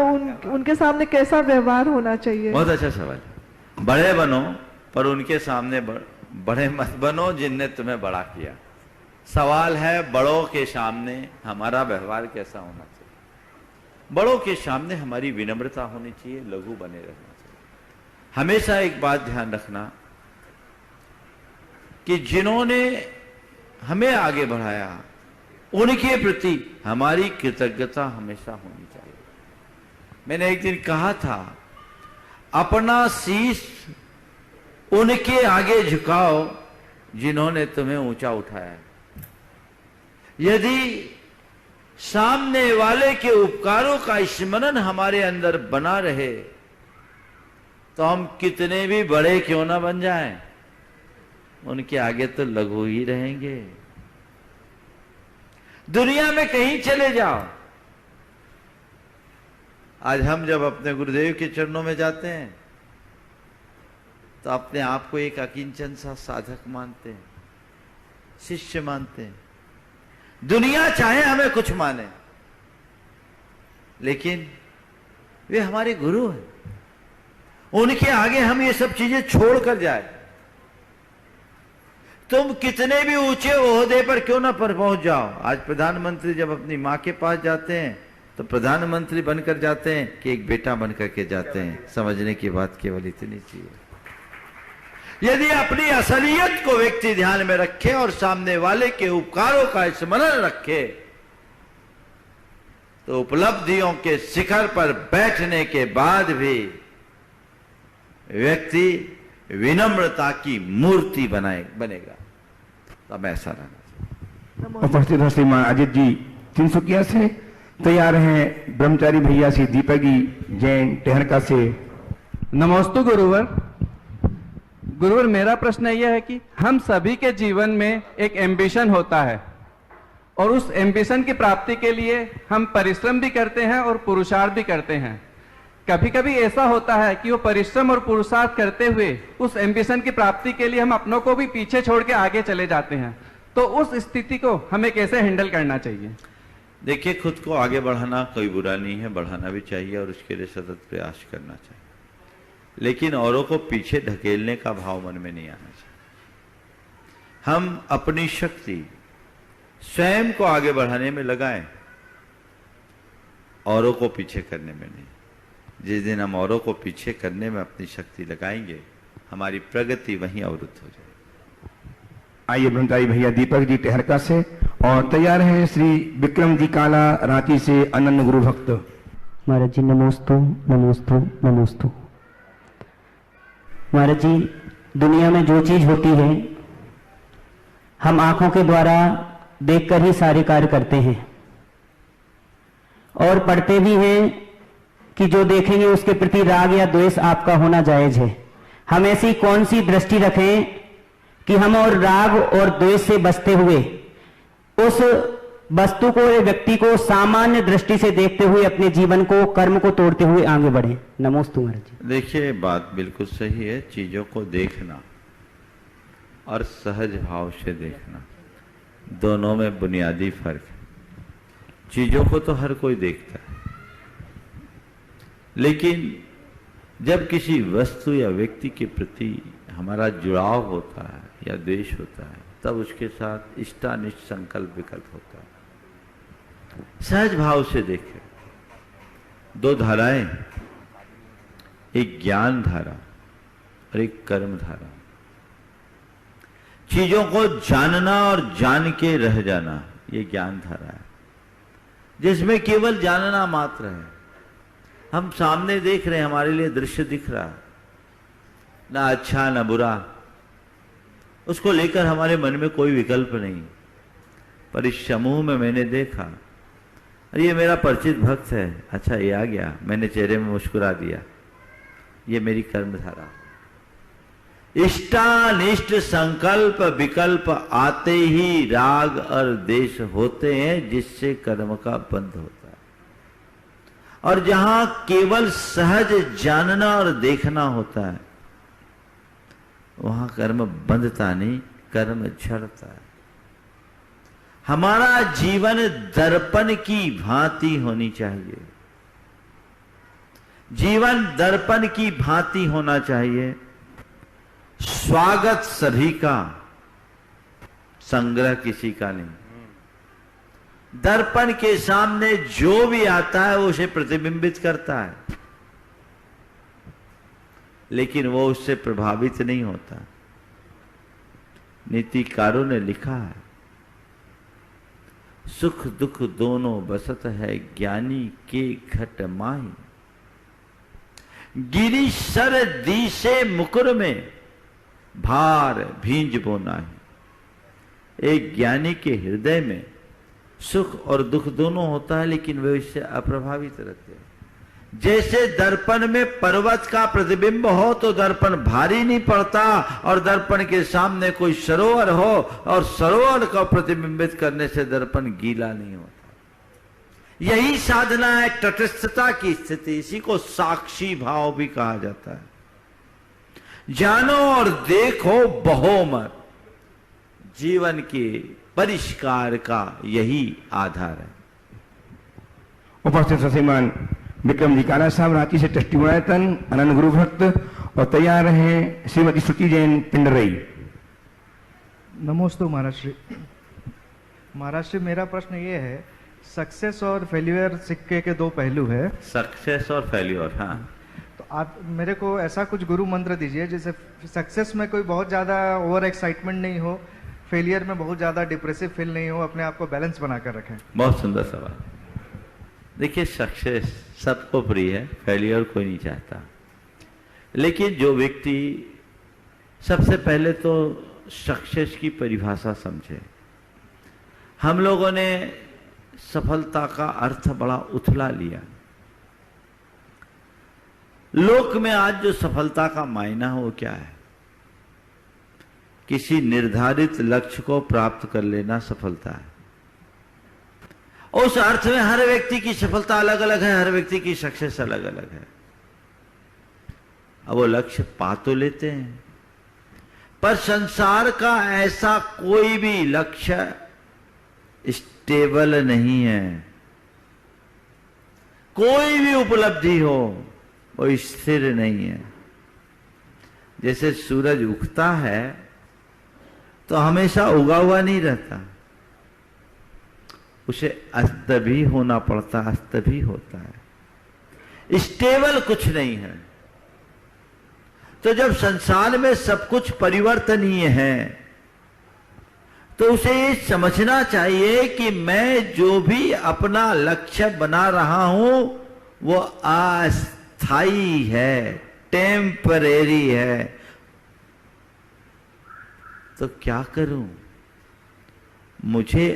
उनके सामने कैसा व्यवहार होना चाहिए? बहुत अच्छा सवाल। बड़े बनो पर उनके सामने बड़े मत बनो जिनने तुम्हें बड़ा किया। सवाल है बड़ों के सामने हमारा व्यवहार कैसा होना चाहिए। बड़ों के सामने हमारी विनम्रता होनी चाहिए, लघु बने रहना चाहिए। हमेशा एक बात ध्यान रखना कि जिन्होंने हमें आगे बढ़ाया उनके प्रति हमारी कृतज्ञता हमेशा होनी चाहिए। मैंने एक दिन कहा था, अपना शीश उनके आगे झुकाओ जिन्होंने तुम्हें ऊंचा उठाया है। यदि सामने वाले के उपकारों का स्मरण हमारे अंदर बना रहे तो हम कितने भी बड़े क्यों ना बन जाएं, उनके आगे तो लघु ही रहेंगे। दुनिया में कहीं चले जाओ, आज हम जब अपने गुरुदेव के चरणों में जाते हैं तो अपने आप को एक अकिंचन सा साधक मानते हैं, शिष्य मानते हैं। दुनिया चाहे हमें कुछ माने, लेकिन वे हमारे गुरु हैं। उनके आगे हम ये सब चीजें छोड़कर जाए। तुम कितने भी ऊंचे ओहदे पर क्यों ना पर पहुंच जाओ। आज प्रधानमंत्री जब अपनी मां के पास जाते हैं तो प्रधानमंत्री बनकर जाते हैं कि एक बेटा बनकर के जाते हैं। समझने की बात केवल इतनी चाहिए। यदि अपनी असलियत को व्यक्ति ध्यान में रखे और सामने वाले के उपकारों का स्मरण रखे तो उपलब्धियों के शिखर पर बैठने के बाद भी व्यक्ति विनम्रता की मूर्ति बनेगा। तब ऐसा रहना। उपस्थित हो श्रीमान अजीत जी तिनसुकिया से, तैयार हैं ब्रह्मचारी भैया श्री दीपक जी जैन टहरका से। नमोस्तु गुरुवर। गुरुवर, मेरा प्रश्न यह है कि हम सभी के जीवन में एक एम्बिशन होता है और उस एम्बिशन की प्राप्ति के लिए हम परिश्रम भी करते हैं और पुरुषार्थ भी करते हैं। कभी कभी ऐसा होता है कि वो परिश्रम और पुरुषार्थ करते हुए उस एम्बिशन की प्राप्ति के लिए हम अपनों को भी पीछे छोड़ के आगे चले जाते हैं, तो उस स्थिति को हमें कैसे हैंडल करना चाहिए? देखिए, खुद को आगे बढ़ाना कोई बुरा नहीं है, बढ़ाना भी चाहिए और उसके लिए सतत प्रयास करना चाहिए, लेकिन औरों को पीछे धकेलने का भाव मन में नहीं आना चाहिए। हम अपनी शक्ति स्वयं को आगे बढ़ाने में लगाएं, औरों को पीछे करने में नहीं। जिस दिन हम औरों को पीछे करने में अपनी शक्ति लगाएंगे, हमारी प्रगति वहीं अवरुद्ध हो जाएगी। आइए ब्रह्मचारी भैया दीपक जी टहरका से, और तैयार हैं श्री विक्रम जी काला रांची से अनन्य गुरु भक्त। महाराज जी नमोस्तु नमोस्तु नमोस्तु। महाराज जी, दुनिया में जो चीज होती है हम आंखों के द्वारा देखकर ही सारे कार्य करते हैं और पढ़ते भी हैं कि जो देखेंगे उसके प्रति राग या द्वेष आपका होना जायज है। हम ऐसी कौन सी दृष्टि रखें कि हम और राग और द्वेष से बचते हुए उस वस्तु को या व्यक्ति को सामान्य दृष्टि से देखते हुए अपने जीवन को, कर्म को तोड़ते हुए आगे बढ़े। नमोस्तु महाराज जी। देखिए, बात बिल्कुल सही है। चीजों को देखना और सहज भाव से देखना, दोनों में बुनियादी फर्क है। चीजों को तो हर कोई देखता है, लेकिन जब किसी वस्तु या व्यक्ति के प्रति हमारा जुड़ाव होता है या द्वेष होता है, तब उसके साथ इष्टानिष्ट संकल्प विकल्प होता है। सहज भाव से देखें। दो धाराएं, एक ज्ञान धारा और एक कर्म धारा। चीजों को जानना और जान के रह जाना, ये ज्ञान धारा है जिसमें केवल जानना मात्र है। हम सामने देख रहे हैं, हमारे लिए दृश्य दिख रहा है, ना अच्छा ना बुरा, उसको लेकर हमारे मन में कोई विकल्प नहीं। पर इस समूह में मैंने देखा, अरे ये मेरा परिचित भक्त है, अच्छा ये आ गया, मैंने चेहरे में मुस्कुरा दिया, ये मेरी कर्मधारा। इष्टानिष्ट संकल्प विकल्प आते ही राग और द्वेष होते हैं, जिससे कर्म का बंध होता है। और जहां केवल सहज जानना और देखना होता है, वहां कर्म बंधता नहीं, कर्म झड़ता है। हमारा जीवन दर्पण की भांति होनी चाहिए, जीवन दर्पण की भांति होना चाहिए। स्वागत सभी का, संग्रह किसी का नहीं। दर्पण के सामने जो भी आता है वो उसे प्रतिबिंबित करता है, लेकिन वो उससे प्रभावित नहीं होता। नीतिकारों ने लिखा है, सुख दुख दोनों बसत है ज्ञानी के घट माही, गिरी सर दिसे मुकुर में भार भींज बो नाही। एक ज्ञानी के हृदय में सुख और दुख दोनों होता है, लेकिन वे इससे अप्रभावित रहते हैं। जैसे दर्पण में पर्वत का प्रतिबिंब हो तो दर्पण भारी नहीं पड़ता, और दर्पण के सामने कोई सरोवर हो और सरोवर को प्रतिबिंबित करने से दर्पण गीला नहीं होता। यही साधना है तटस्थता की स्थिति, इसी को साक्षी भाव भी कहा जाता है। जानो और देखो बहो मत, जीवन के परिष्कार का यही आधार है। उपस्थित श्रीमान विक्रम जी काला साहब रांची से टेस्टिमोनियतन अनंत गुरु भक्त, और तैयार हैं श्रीमती श्रुति जैन पिंडरई। नमोस्तु महाराज श्री। महाराज श्री, मेरा प्रश्न ये है, सक्सेस और फेल्यूर सिक्के के दो पहलू है। सक्सेस और फेल्यूर, हाँ। तो आप मेरे को ऐसा कुछ गुरु मंत्र दीजिए जैसे सक्सेस में कोई बहुत ज्यादा ओवर एक्साइटमेंट नहीं हो, फेलियर में बहुत ज्यादा डिप्रेसिव फील नहीं हो, अपने आप को बैलेंस बनाकर रखें। बहुत सुंदर सवाल। देखिए, सक्सेस सबको प्रिय है, फेलियर कोई नहीं चाहता। लेकिन जो व्यक्ति सबसे पहले तो सक्सेस की परिभाषा समझे। हम लोगों ने सफलता का अर्थ बड़ा उथला लिया। लोक में आज जो सफलता का मायना है वो क्या है? किसी निर्धारित लक्ष्य को प्राप्त कर लेना सफलता है। उस अर्थ में हर व्यक्ति की सफलता अलग अलग है, हर व्यक्ति की सक्सेस अलग अलग है। अब वो लक्ष्य पा तो लेते हैं, पर संसार का ऐसा कोई भी लक्ष्य स्टेबल नहीं है। कोई भी उपलब्धि हो वो स्थिर नहीं है। जैसे सूरज उगता है तो हमेशा उगा हुआ नहीं रहता, उसे अस्त भी होना पड़ता, अस्त भी होता है। स्टेबल कुछ नहीं है। तो जब संसार में सब कुछ परिवर्तनीय है तो उसे ये समझना चाहिए कि मैं जो भी अपना लक्ष्य बना रहा हूं वो अस्थाई है, टेम्परेरी है। तो क्या करूं? मुझे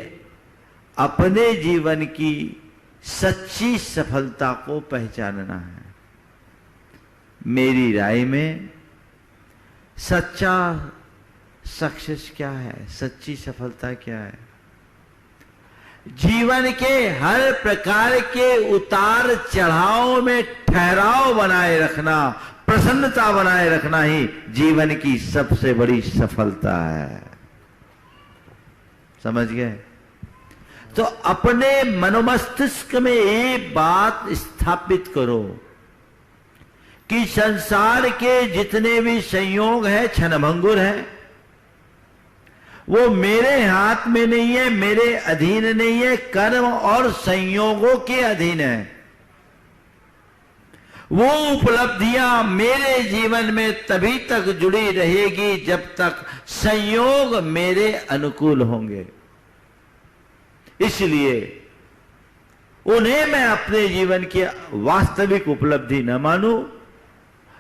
अपने जीवन की सच्ची सफलता को पहचानना है। मेरी राय में सच्चा सक्सेस क्या है, सच्ची सफलता क्या है? जीवन के हर प्रकार के उतार चढ़ाव में ठहराव बनाए रखना, प्रसन्नता बनाए रखना ही जीवन की सबसे बड़ी सफलता है। समझ गए? तो अपने मनोमस्तिष्क में ये बात स्थापित करो कि संसार के जितने भी संयोग है क्षणभंगुर है, वो मेरे हाथ में नहीं है, मेरे अधीन नहीं है, कर्म और संयोगों के अधीन है। वो उपलब्धियां मेरे जीवन में तभी तक जुड़ी रहेगी जब तक संयोग मेरे अनुकूल होंगे। इसलिए उन्हें मैं अपने जीवन की वास्तविक उपलब्धि न मानूं,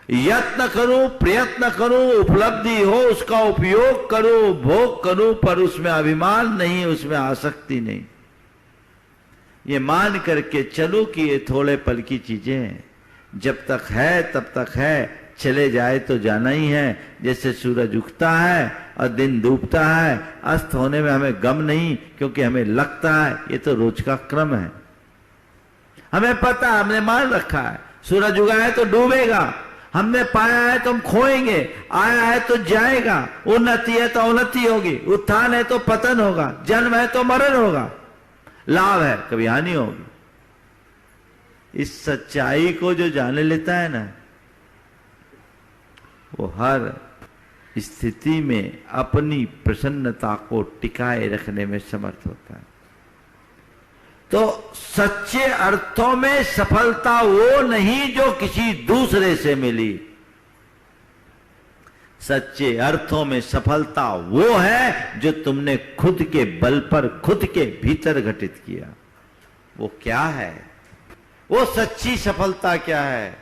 यत्न करूं, प्रयत्न करूं, उपलब्धि हो उसका उपयोग करूं, भोग करूं, पर उसमें अभिमान नहीं, उसमें आसक्ति नहीं। ये मान करके चलो कि ये थोड़े पल की चीजें हैं, जब तक है तब तक है, चले जाए तो जाना ही है। जैसे सूरज उगता है और दिन डूबता है, अस्त होने में हमें गम नहीं, क्योंकि हमें लगता है ये तो रोज का क्रम है। हमें पता, हमने मान रखा है सूरज उगा है तो डूबेगा, हमने पाया है तो हम खोएंगे, आया है तो जाएगा, उन्नति है तो अवनति होगी, उत्थान है तो पतन होगा, जन्म है तो मरण होगा, लाभ है कभी हानि होगी। इस सच्चाई को जो जाने लेता है ना, वो हर स्थिति में अपनी प्रसन्नता को टिकाए रखने में समर्थ होता है। तो सच्चे अर्थों में सफलता वो नहीं जो किसी दूसरे से मिली, सच्चे अर्थों में सफलता वो है जो तुमने खुद के बल पर, खुद के भीतर घटित किया। वो क्या है? वो सच्ची सफलता क्या है?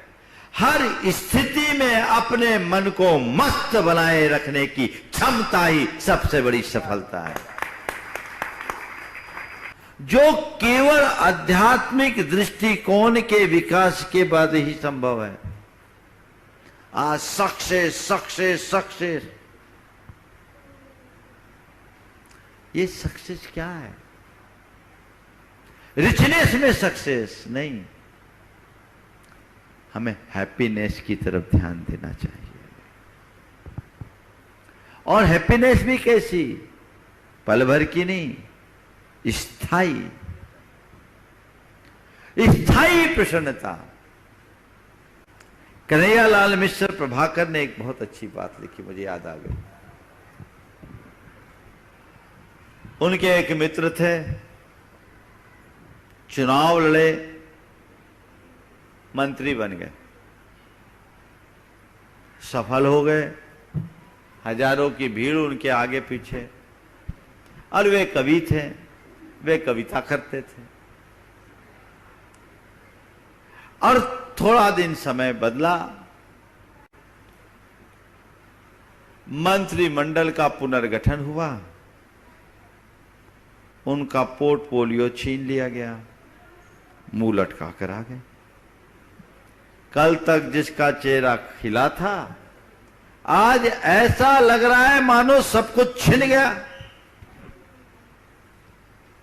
हर स्थिति में अपने मन को मस्त बनाए रखने की क्षमता ही सबसे बड़ी सफलता है, जो केवल आध्यात्मिक दृष्टिकोण के विकास के बाद ही संभव है। आज सक्सेस सक्सेस सक्सेस, ये सक्सेस क्या है? रिचनेस में सक्सेस नहीं, हमें हैप्पीनेस की तरफ ध्यान देना चाहिए। और हैप्पीनेस भी कैसी? पल भर की नहीं, स्थायी स्थायी प्रसन्नता। कन्हैयालाल मिश्र प्रभाकर ने एक बहुत अच्छी बात लिखी, मुझे याद आ गई। उनके एक मित्र थे, चुनाव लड़े, मंत्री बन गए, सफल हो गए, हजारों की भीड़ उनके आगे पीछे, और वे कवि थे, वे कविता करते थे। और थोड़ा दिन समय बदला, मंत्रिमंडल का पुनर्गठन हुआ, उनका पोर्टफोलियो छीन लिया गया, मुंह लटका कर आ गए। कल तक जिसका चेहरा खिला था, आज ऐसा लग रहा है मानो सब कुछ छिन गया।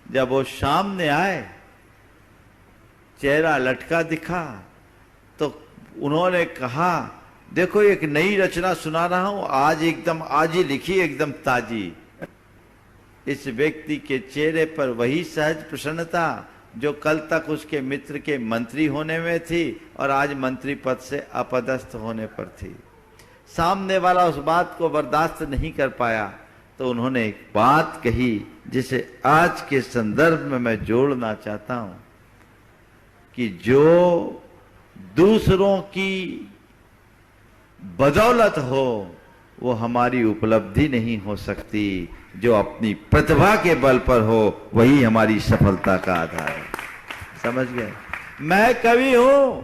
जब वो सामने आए, चेहरा लटका दिखा, तो उन्होंने कहा, देखो एक नई रचना सुना रहा हूं, आज ही लिखी, एकदम ताजी। इस व्यक्ति के चेहरे पर वही सहज प्रसन्नता जो कल तक उसके मित्र के मंत्री होने में थी और आज मंत्री पद से अपदस्थ होने पर थी। सामने वाला उस बात को बर्दाश्त नहीं कर पाया, तो उन्होंने एक बात कही जिसे आज के संदर्भ में मैं जोड़ना चाहता हूं, कि जो दूसरों की बदौलत हो वो हमारी उपलब्धि नहीं हो सकती, जो अपनी प्रतिभा के बल पर हो वही हमारी सफलता का आधार है। समझ गए? मैं कवि हूं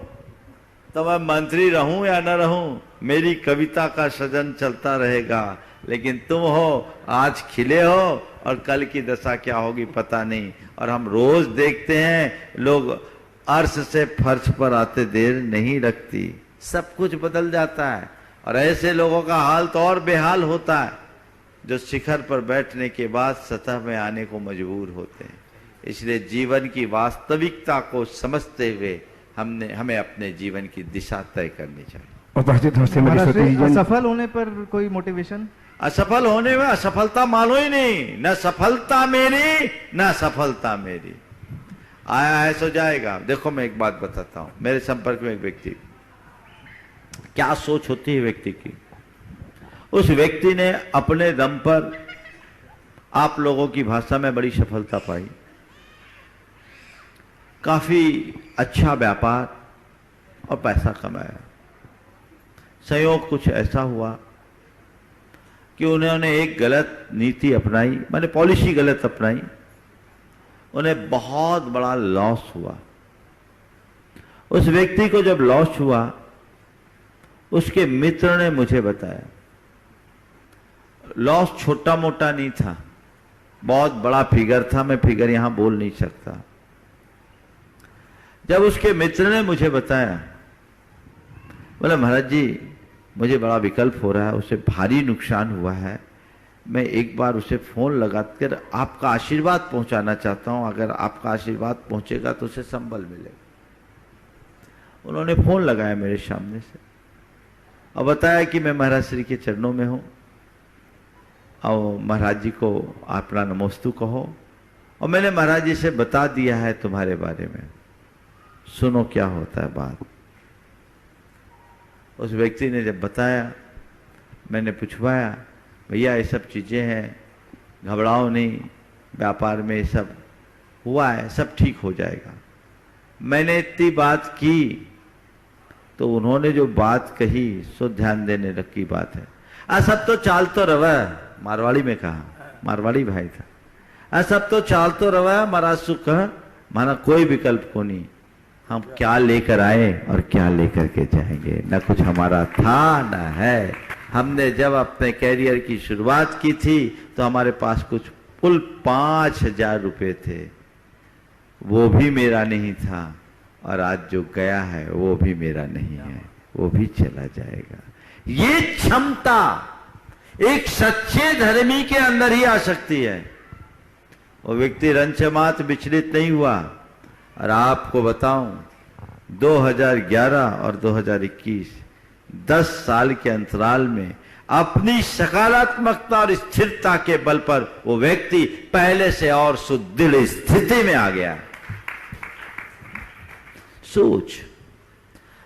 तो मैं मंत्री रहूं या न रहूं, मेरी कविता का सृजन चलता रहेगा। लेकिन तुम हो, आज खिले हो और कल की दशा क्या होगी पता नहीं। और हम रोज देखते हैं लोग अर्श से फर्श पर आते देर नहीं लगती, सब कुछ बदल जाता है। और ऐसे लोगों का हाल तो और बेहाल होता है जो शिखर पर बैठने के बाद सतह में आने को मजबूर होते हैं। इसलिए जीवन की वास्तविकता को समझते हुए हमें अपने जीवन की दिशा तय करनी चाहिए। असफल होने पर कोई मोटिवेशन? असफल होने में असफलता मानो ही नहीं, न सफलता मेरी न सफलता मेरी, आया है सो जाएगा। देखो मैं एक बात बताता हूं, मेरे संपर्क में एक व्यक्ति, क्या सोच होती है व्यक्ति की। उस व्यक्ति ने अपने दम पर आप लोगों की भाषा में बड़ी सफलता पाई, काफी अच्छा व्यापार और पैसा कमाया। संयोग कुछ ऐसा हुआ कि उन्होंने एक गलत नीति अपनाई, माने पॉलिसी गलत अपनाई, उन्हें बहुत बड़ा लॉस हुआ। उस व्यक्ति को जब लॉस हुआ, उसके मित्र ने मुझे बताया, लॉस छोटा मोटा नहीं था, बहुत बड़ा फिगर था, मैं फिगर यहां बोल नहीं सकता। जब उसके मित्र ने मुझे बताया, बोला महाराज जी मुझे बड़ा विकल्प हो रहा है, उसे भारी नुकसान हुआ है, मैं एक बार उसे फोन लगाकर आपका आशीर्वाद पहुंचाना चाहता हूं, अगर आपका आशीर्वाद पहुंचेगा तो उसे संबल मिलेगा। उन्होंने फोन लगाया मेरे सामने से और बताया कि मैं महाराज श्री के चरणों में हूं और महाराज जी को अपना नमोस्तु कहो, और मैंने महाराज जी से बता दिया है तुम्हारे बारे में, सुनो क्या होता है बात। उस व्यक्ति ने जब बताया, मैंने पूछवाया, भैया ये सब चीजें हैं, घबराओ नहीं, व्यापार में ये सब हुआ है, सब ठीक हो जाएगा। मैंने इतनी बात की तो उन्होंने जो बात कही सो ध्यान देने की बात है। सब तो चाल तो रवा, मारवाड़ी में कहा, मारवाड़ी भाई था, सब तो चाल तो रवा महाराज सुख, माना कोई विकल्प को नहीं, हम क्या लेकर आए और क्या लेकर के जाएंगे, न कुछ हमारा था न है। हमने जब अपने कैरियर की शुरुआत की थी तो हमारे पास कुछ कुल 5,000 रुपए थे, वो भी मेरा नहीं था, और आज जो गया है वो भी मेरा नहीं है, वो भी चला जाएगा। ये क्षमता एक सच्चे धर्मी के अंदर ही आ सकती है। वो व्यक्ति रंचमात विचलित नहीं हुआ। और आपको बताऊं 2011 और 2021 10 साल के अंतराल में अपनी सकारात्मकता और स्थिरता के बल पर वो व्यक्ति पहले से और सुदृढ़ स्थिति में आ गया। सोच,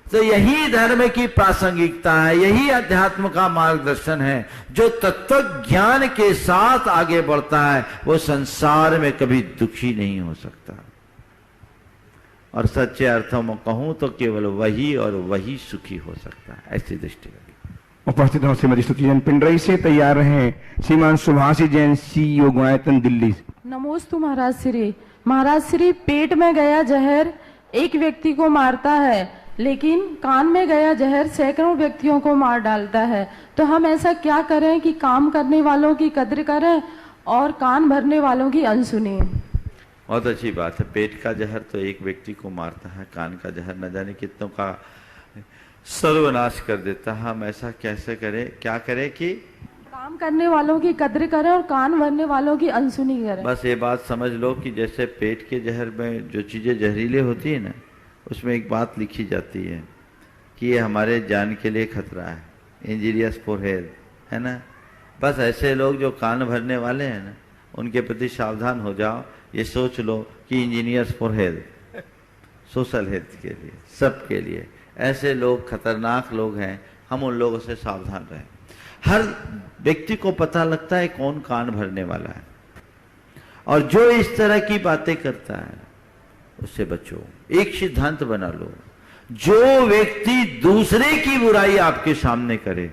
तो यही धर्म की प्रासंगिकता है, यही अध्यात्म का मार्गदर्शन है। जो तत्व ज्ञान के साथ आगे बढ़ता है वो संसार में कभी दुखी नहीं हो सकता। और सच्चे अर्थों में कहूं तो केवल वही और वही सुखी हो सकता है, ऐसी दृष्टि लगी। उपस्थित हो श्रीमती स्तुति जैन पिंडरई से, तैयार हैं श्रीमान सुभाषी जैन CEO गायतन दिल्ली। नमोस्तु महाराज श्री। महाराज श्री, पेट में गया जहर एक व्यक्ति को मारता है, लेकिन कान में गया जहर सैकड़ों व्यक्तियों को मार डालता है। तो हम ऐसा क्या करें कि काम करने वालों की कद्र करें और कान भरने वालों की अनसुने। बहुत अच्छी बात है। पेट का जहर तो एक व्यक्ति को मारता है, कान का जहर न जाने कितनों का सर्वनाश कर देता है। हम ऐसा कैसे करें, क्या करें कि काम करने वालों की कद्र करें और कान भरने वालों की अनसुनी करें। बस ये बात समझ लो कि जैसे पेट के जहर में जो चीजें जहरीले होती है ना, उसमें एक बात लिखी जाती है कि ये हमारे जान के लिए खतरा है, इंजीरियस फॉर हेल्थ, है ना। बस ऐसे लोग जो कान भरने वाले हैं ना, उनके प्रति सावधान हो जाओ। ये सोच लो कि engineers for health, social health के लिए, सबके लिए ऐसे लोग खतरनाक लोग हैं, हम उन लोगों से सावधान रहें। हर व्यक्ति को पता लगता है कौन कान भरने वाला है, और जो इस तरह की बातें करता है उससे बचो। एक सिद्धांत बना लो, जो व्यक्ति दूसरे की बुराई आपके सामने करे,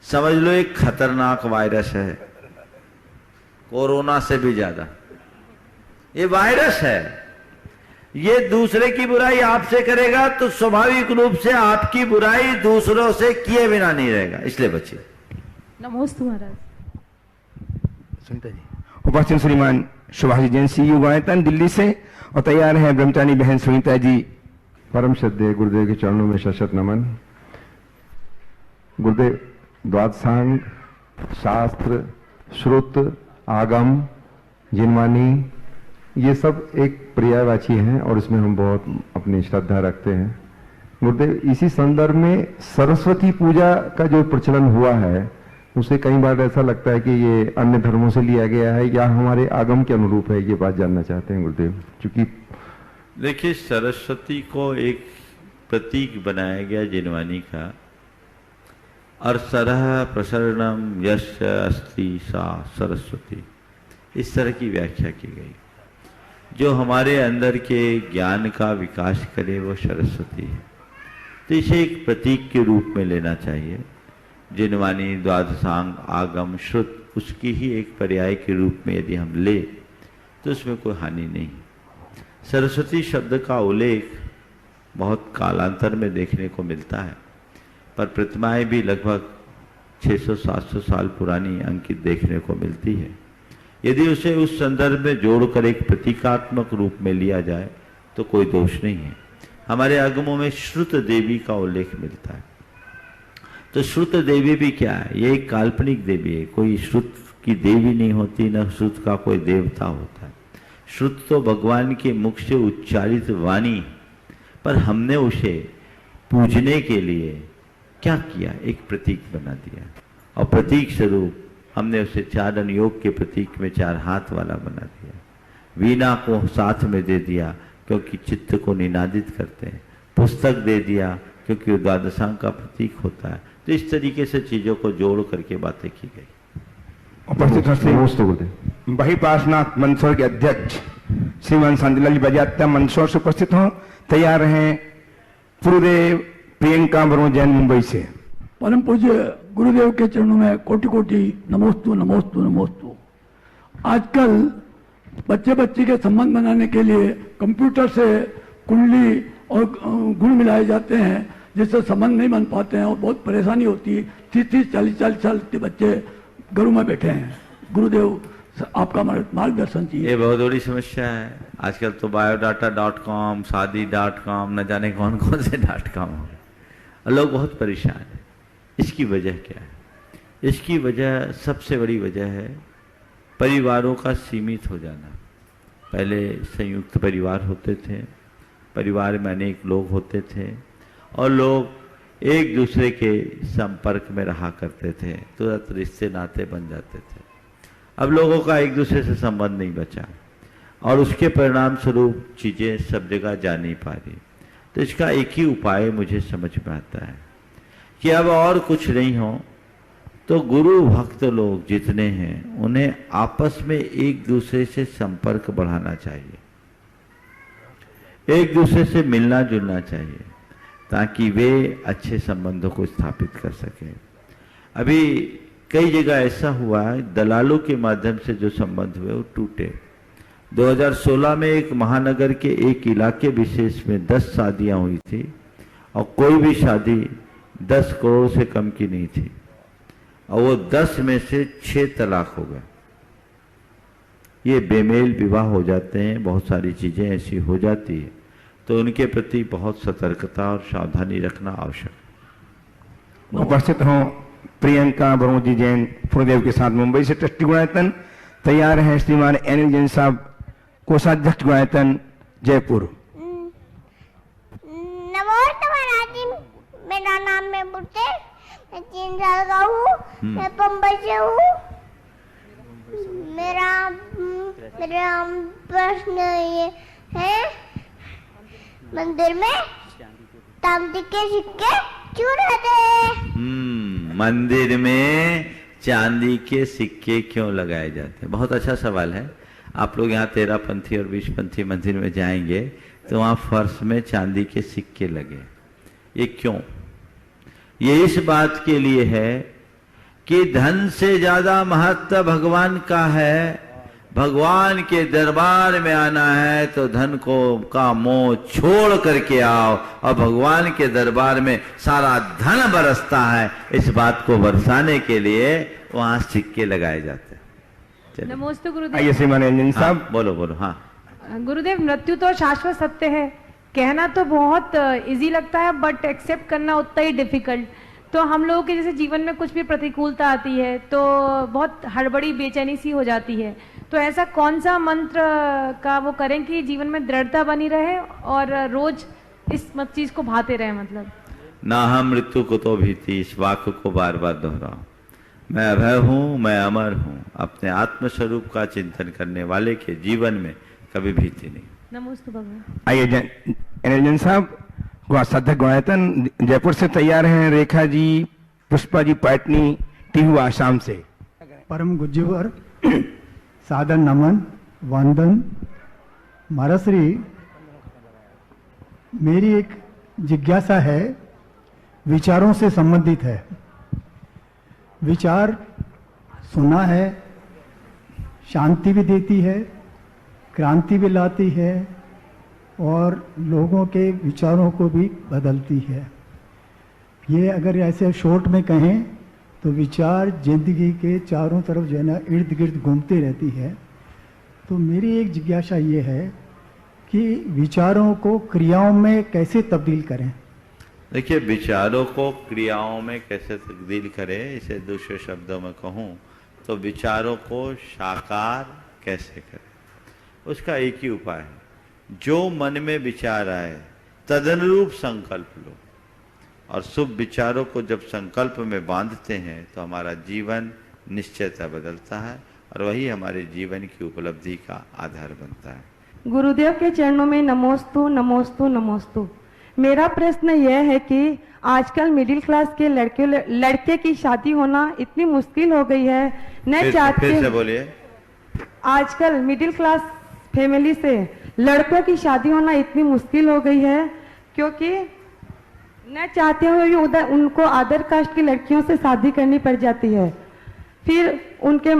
समझ लो एक खतरनाक वायरस है, कोरोना से भी ज्यादा ये वायरस है। ये दूसरे की बुराई आपसे करेगा तो स्वाभाविक रूप से आपकी बुराई दूसरों से किए बिना नहीं रहेगा, इसलिए बचिए। नमोस्तु महाराज। सुनीता जी। उपस्थित श्रीमान सुभाषी जैन CEO गायतन दिल्ली से, और तैयार है ब्रह्मचारी बहन सुनीता जी। परम श्रद्धेय गुरुदेव के चरणों में शत नमन। गुरुदेव, द्वादशांग, शास्त्र, श्रुत, आगम, जिनवानी, ये सब एक पर्यायवाची हैं और इसमें हम बहुत अपनी श्रद्धा रखते हैं। गुरुदेव, इसी संदर्भ में सरस्वती पूजा का जो प्रचलन हुआ है, उसे कई बार ऐसा लगता है कि ये अन्य धर्मों से लिया गया है या हमारे आगम के अनुरूप है, ये बात जानना चाहते हैं गुरुदेव। क्योंकि देखिए, सरस्वती को एक प्रतीक बनाया गया जिनवानी का, और सरह प्रसरणम यश अस्ति सा सरस्वती, इस तरह की व्याख्या की गई। जो हमारे अंदर के ज्ञान का विकास करे वो सरस्वती है। तो इसे एक प्रतीक के रूप में लेना चाहिए। जिनवानी, द्वादशांग, आगम, श्रुत उसकी ही एक पर्याय के रूप में यदि हम ले तो उसमें कोई हानि नहीं। सरस्वती शब्द का उल्लेख बहुत कालांतर में देखने को मिलता है, पर प्रतिमाएं भी लगभग 600-700 साल पुरानी अंकित देखने को मिलती है। यदि उसे उस संदर्भ में जोड़कर एक प्रतीकात्मक रूप में लिया जाए तो कोई दोष नहीं है। हमारे आगमों में श्रुत देवी का उल्लेख मिलता है। तो श्रुत देवी भी क्या है? ये एक काल्पनिक देवी है, कोई श्रुत की देवी नहीं होती, न श्रुत का कोई देवता होता है। श्रुत तो भगवान के मुख से उच्चारित वाणी, पर हमने उसे पूजने के लिए क्या किया? एक प्रतीक बना दिया, और प्रतीक स्वरूप हमने उसे चारण योग के प्रतीक में 4 हाथ वाला बना दिया। वीणा को साथ में दे दिया क्योंकि चित्त को निनादित करते हैं। पुस्तक दे दिया क्योंकि द्वादशांग का प्रतीक होता है। तो इस तरीके से चीजों को जोड़ करके बातें की गई। उपस्थित बहिपासनाथ मंदसौर के अध्यक्ष श्रीमान शांतिलाल बजात्या मंदसौर से उपस्थित हों। तैयार हैं गुरुदेव प्रियंका वर्मा जैन मुंबई से। परम पूज्य गुरुदेव के चरणों में कोटि कोटि नमोस्तु नमोस्तु नमोस्तु। आजकल बच्चे के संबंध बनाने के लिए कंप्यूटर से कुंडली और गुण मिलाए जाते हैं, जिससे संबंध नहीं बन पाते हैं और बहुत परेशानी होती है। 30-40 साल के बच्चे घरों में बैठे हैं। गुरुदेव आपका मार्गदर्शन चाहिए। ये बहुत बड़ी समस्या है। आजकल तो biodata.com, शादी.com, न जाने कौन कौन से .com हो गए, और लोग बहुत परेशान हैं। इसकी वजह क्या है? इसकी वजह, सबसे बड़ी वजह है परिवारों का सीमित हो जाना। पहले संयुक्त परिवार होते थे, परिवार में अनेक लोग होते थे और लोग एक दूसरे के संपर्क में रहा करते थे, तुरंत रिश्ते नाते बन जाते थे। अब लोगों का एक दूसरे से संबंध नहीं बचा और उसके परिणाम स्वरूप चीजें सब जगह जा नहीं पा रही। तो इसका एक ही उपाय मुझे समझ में आता है कि अब और कुछ नहीं हो तो गुरु भक्त लोग जितने हैं उन्हें आपस में एक दूसरे से संपर्क बढ़ाना चाहिए, एक दूसरे से मिलना जुलना चाहिए, ताकि वे अच्छे संबंधों को स्थापित कर सकें। अभी कई जगह ऐसा हुआ है, दलालों के माध्यम से जो संबंध हुए वो टूटे। 2016 में एक महानगर के एक इलाके विशेष में 10 शादियां हुई थी और कोई भी शादी 10 करोड़ से कम की नहीं थी, और वो 10 में से 6 तलाक हो गए। ये बेमेल विवाह हो जाते हैं, बहुत सारी चीजें ऐसी हो जाती है, तो उनके प्रति बहुत सतर्कता और सावधानी रखना आवश्यक। उपस्थित हों प्रियंका बरोजी जैन गुरुदेव के साथ मुंबई से ट्रस्टी गुणायतन। तैयार हैं श्रीमान अनिल जैन साहब कोषाध्यक्ष गुणायतन जयपुर। नमस्ते महाराज जी, मेरा नाम है बुट्टे, मैं 3 साल का हूँ, मैं बम्बई से हूँ। मेरा प्रश्न ये है, मंदिर में चांदी के सिक्के क्यों रहते हैं? मंदिर में चांदी के सिक्के क्यों लगाए जाते हैं? बहुत अच्छा सवाल है। आप लोग यहाँ 13पंथी और 20पंथी मंदिर में जाएंगे तो वहाँ फर्श में चांदी के सिक्के लगे। ये क्यों? ये इस बात के लिए है कि धन से ज्यादा महत्व भगवान का है। भगवान के दरबार में आना है तो धन को का मोह छोड़ करके आओ, और भगवान के दरबार में सारा धन बरसता है। इस बात को बरसाने के लिए वहां सिक्के लगाए जाते हैं। नमस्ते गुरुदेव। आइए श्रीमान रंजन साहब। बोलो बोलो। हाँ गुरुदेव, मृत्यु तो शाश्वत सत्य है, कहना तो बहुत इजी लगता है, बट एक्सेप्ट करना उतना ही डिफिकल्ट। तो हम लोगों के जैसे जीवन में कुछ भी प्रतिकूलता आती है तो बहुत हड़बड़ी बेचैनी सी हो जाती है। तो ऐसा कौन सा मंत्र का वो करें कि जीवन में दृढ़ता बनी रहे और रोज इस चीज को भाते रहे? मतलब ना हम मृत्यु को तो भीति, इस वाक्य को बार बार दोहराओ। मैं अभय हूँ, मैं अमर हूँ। अपने आत्मस्वरूप का चिंतन करने वाले के जीवन में कभी भीति नहीं। नमस्ते भगवान। आइए अनिल साहब साधक गुणायतन जयपुर से। तैयार हैं रेखा जी, पुष्पा जी पैटनी टीहू आसाम से। परम गुज्जवर सादर नमन वंदन महाराज श्री, मेरी एक जिज्ञासा है, विचारों से संबंधित है। विचार सुना है, शांति भी देती है, क्रांति भी लाती है और लोगों के विचारों को भी बदलती है। ये अगर ऐसे शॉर्ट में कहें तो विचार जिंदगी के चारों तरफ जो है ना इर्द गिर्द घूमती रहती है। तो मेरी एक जिज्ञासा ये है कि विचारों को क्रियाओं में कैसे तब्दील करें। देखिए, विचारों को क्रियाओं में कैसे तब्दील करें, इसे दूसरे शब्दों में कहूँ तो विचारों को साकार कैसे करें, उसका एक ही उपाय है। जो मन में विचार आए तदनुरूप संकल्प लो, और शुभ विचारों को जब संकल्प में बांधते हैं तो हमारा जीवन निश्चयता बदलता है और वही हमारे जीवन की उपलब्धि का आधार बनता है। गुरुदेव के चरणों में नमोस्तु नमोस्तु नमोस्तु। मेरा प्रश्न यह है कि आजकल मिडिल क्लास के लड़के की शादी होना इतनी मुश्किल हो गई है। न चाहते, फिर से बोलिए। आजकल मिडिल क्लास फैमिली से लड़कों की शादी होना इतनी मुश्किल हो गई है क्योंकि न चाहते हुए भी उधर उनको अदर कास्ट की लड़कियों से शादी करनी पड़ जाती है। फिर उनके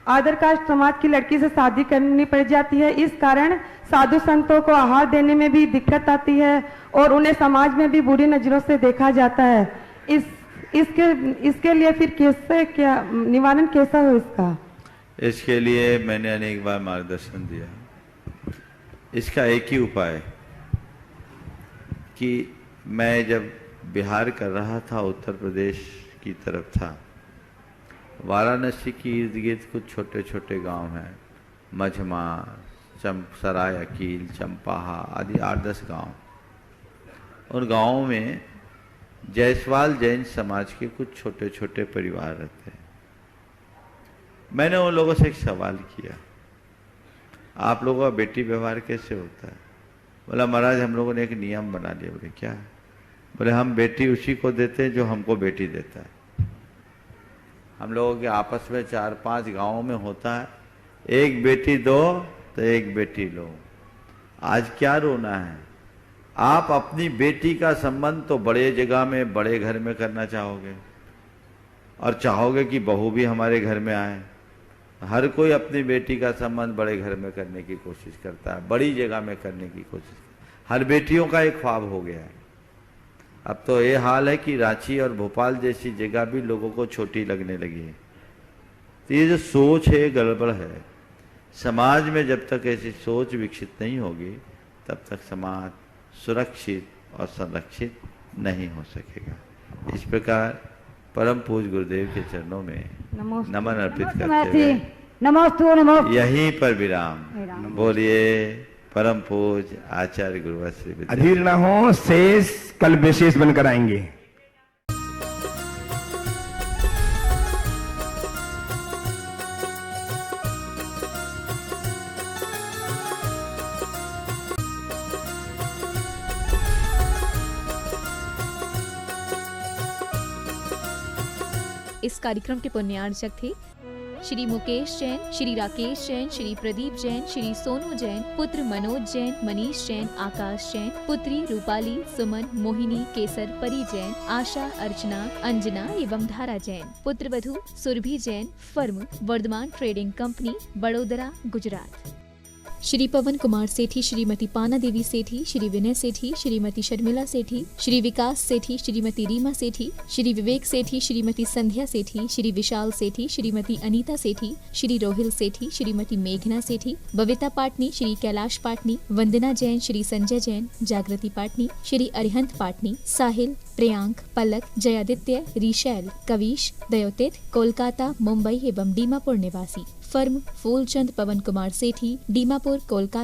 अदर कास्ट समाज की लड़की से शादी करनी पड़ जाती है। इस कारण साधु संतों को आहार देने में भी दिक्कत आती है और उन्हें समाज में भी बुरी नजरों से देखा जाता है। इसके लिए फिर कैसे, क्या निवारण कैसा हो इसका? इसके लिए मैंने अनेक बार मार्गदर्शन दिया। इसका एक ही उपाय कि मैं जब बिहार कर रहा था, उत्तर प्रदेश की तरफ था, वाराणसी की इर्द गिर्द कुछ छोटे छोटे गांव हैं, मझमा, सराय अकील, चंपाहा आदि 8-10 गांव। उन गांवों में जायसवाल जैन समाज के कुछ छोटे छोटे परिवार रहते हैं। मैंने उन लोगों से एक सवाल किया, आप लोगों का बेटी व्यवहार कैसे होता है? बोला, महाराज हम लोगों ने एक नियम बना लिया। बोले, क्या? बोले, हम बेटी उसी को देते हैं जो हमको बेटी देता है। हम लोगों के आपस में 4-5 गांवों में होता है, एक बेटी दो तो एक बेटी लो। आज क्या रोना है? आप अपनी बेटी का संबंध तो बड़े जगह में, बड़े घर में करना चाहोगे और चाहोगे कि बहू भी हमारे घर में आए। हर कोई अपनी बेटी का संबंध बड़े घर में करने की कोशिश करता है, बड़ी जगह में करने की कोशिश। हर बेटियों का एक ख्वाब हो गया है। अब तो ये हाल है कि रांची और भोपाल जैसी जगह भी लोगों को छोटी लगने लगी है। तो ये जो सोच है गड़बड़ है। समाज में जब तक ऐसी सोच विकसित नहीं होगी तब तक समाज सुरक्षित और संरक्षित नहीं हो सकेगा। इस प्रकार परम पूज्य गुरुदेव के चरणों में नमन अर्पित करते हुए नमोस्तु यहीं पर विराम। बोलिए परम पूज्य आचार्य गुरुवर श्री अधीर न हो, शेष कल विशेष बनकर आएंगे। इस कार्यक्रम के पुण्यार्चक थे श्री मुकेश जैन, श्री राकेश जैन, श्री प्रदीप जैन, श्री सोनू जैन, पुत्र मनोज जैन, मनीष जैन, आकाश जैन, पुत्री रूपाली, सुमन, मोहिनी, केसर, परी जैन, आशा, अर्चना, अंजना एवं धारा जैन, पुत्र वधू Surabhi Jain, firm Vardhaman trading company, Vadodara, Gujarat. Shri Pawan Kumar Sethi, Shrimati Pana Devi सेठी, श्री विनय सेठी, श्रीमती शर्मिला सेठी, श्री विकास सेठी, श्रीमती रीमा सेठी, श्री विवेक सेठी, श्रीमती संध्या सेठी, श्री विशाल सेठी, श्रीमती अनीता सेठी, श्री रोहिल सेठी, श्रीमती मेघना सेठी, बविता पाटनी, श्री कैलाश पाटनी, वंदना जैन, श्री संजय जैन, जागृति पाटनी, श्री अरिहंत पाटनी, साहिल, प्रियांक, पलक, जयादित्य, रिशैल, कविश, दयोतित, कोलकाता, मुंबई एवं दीमापुर निवासी। फर्म फूलचंद पवन कुमार सेठी, दीमापुर, कोलकाता।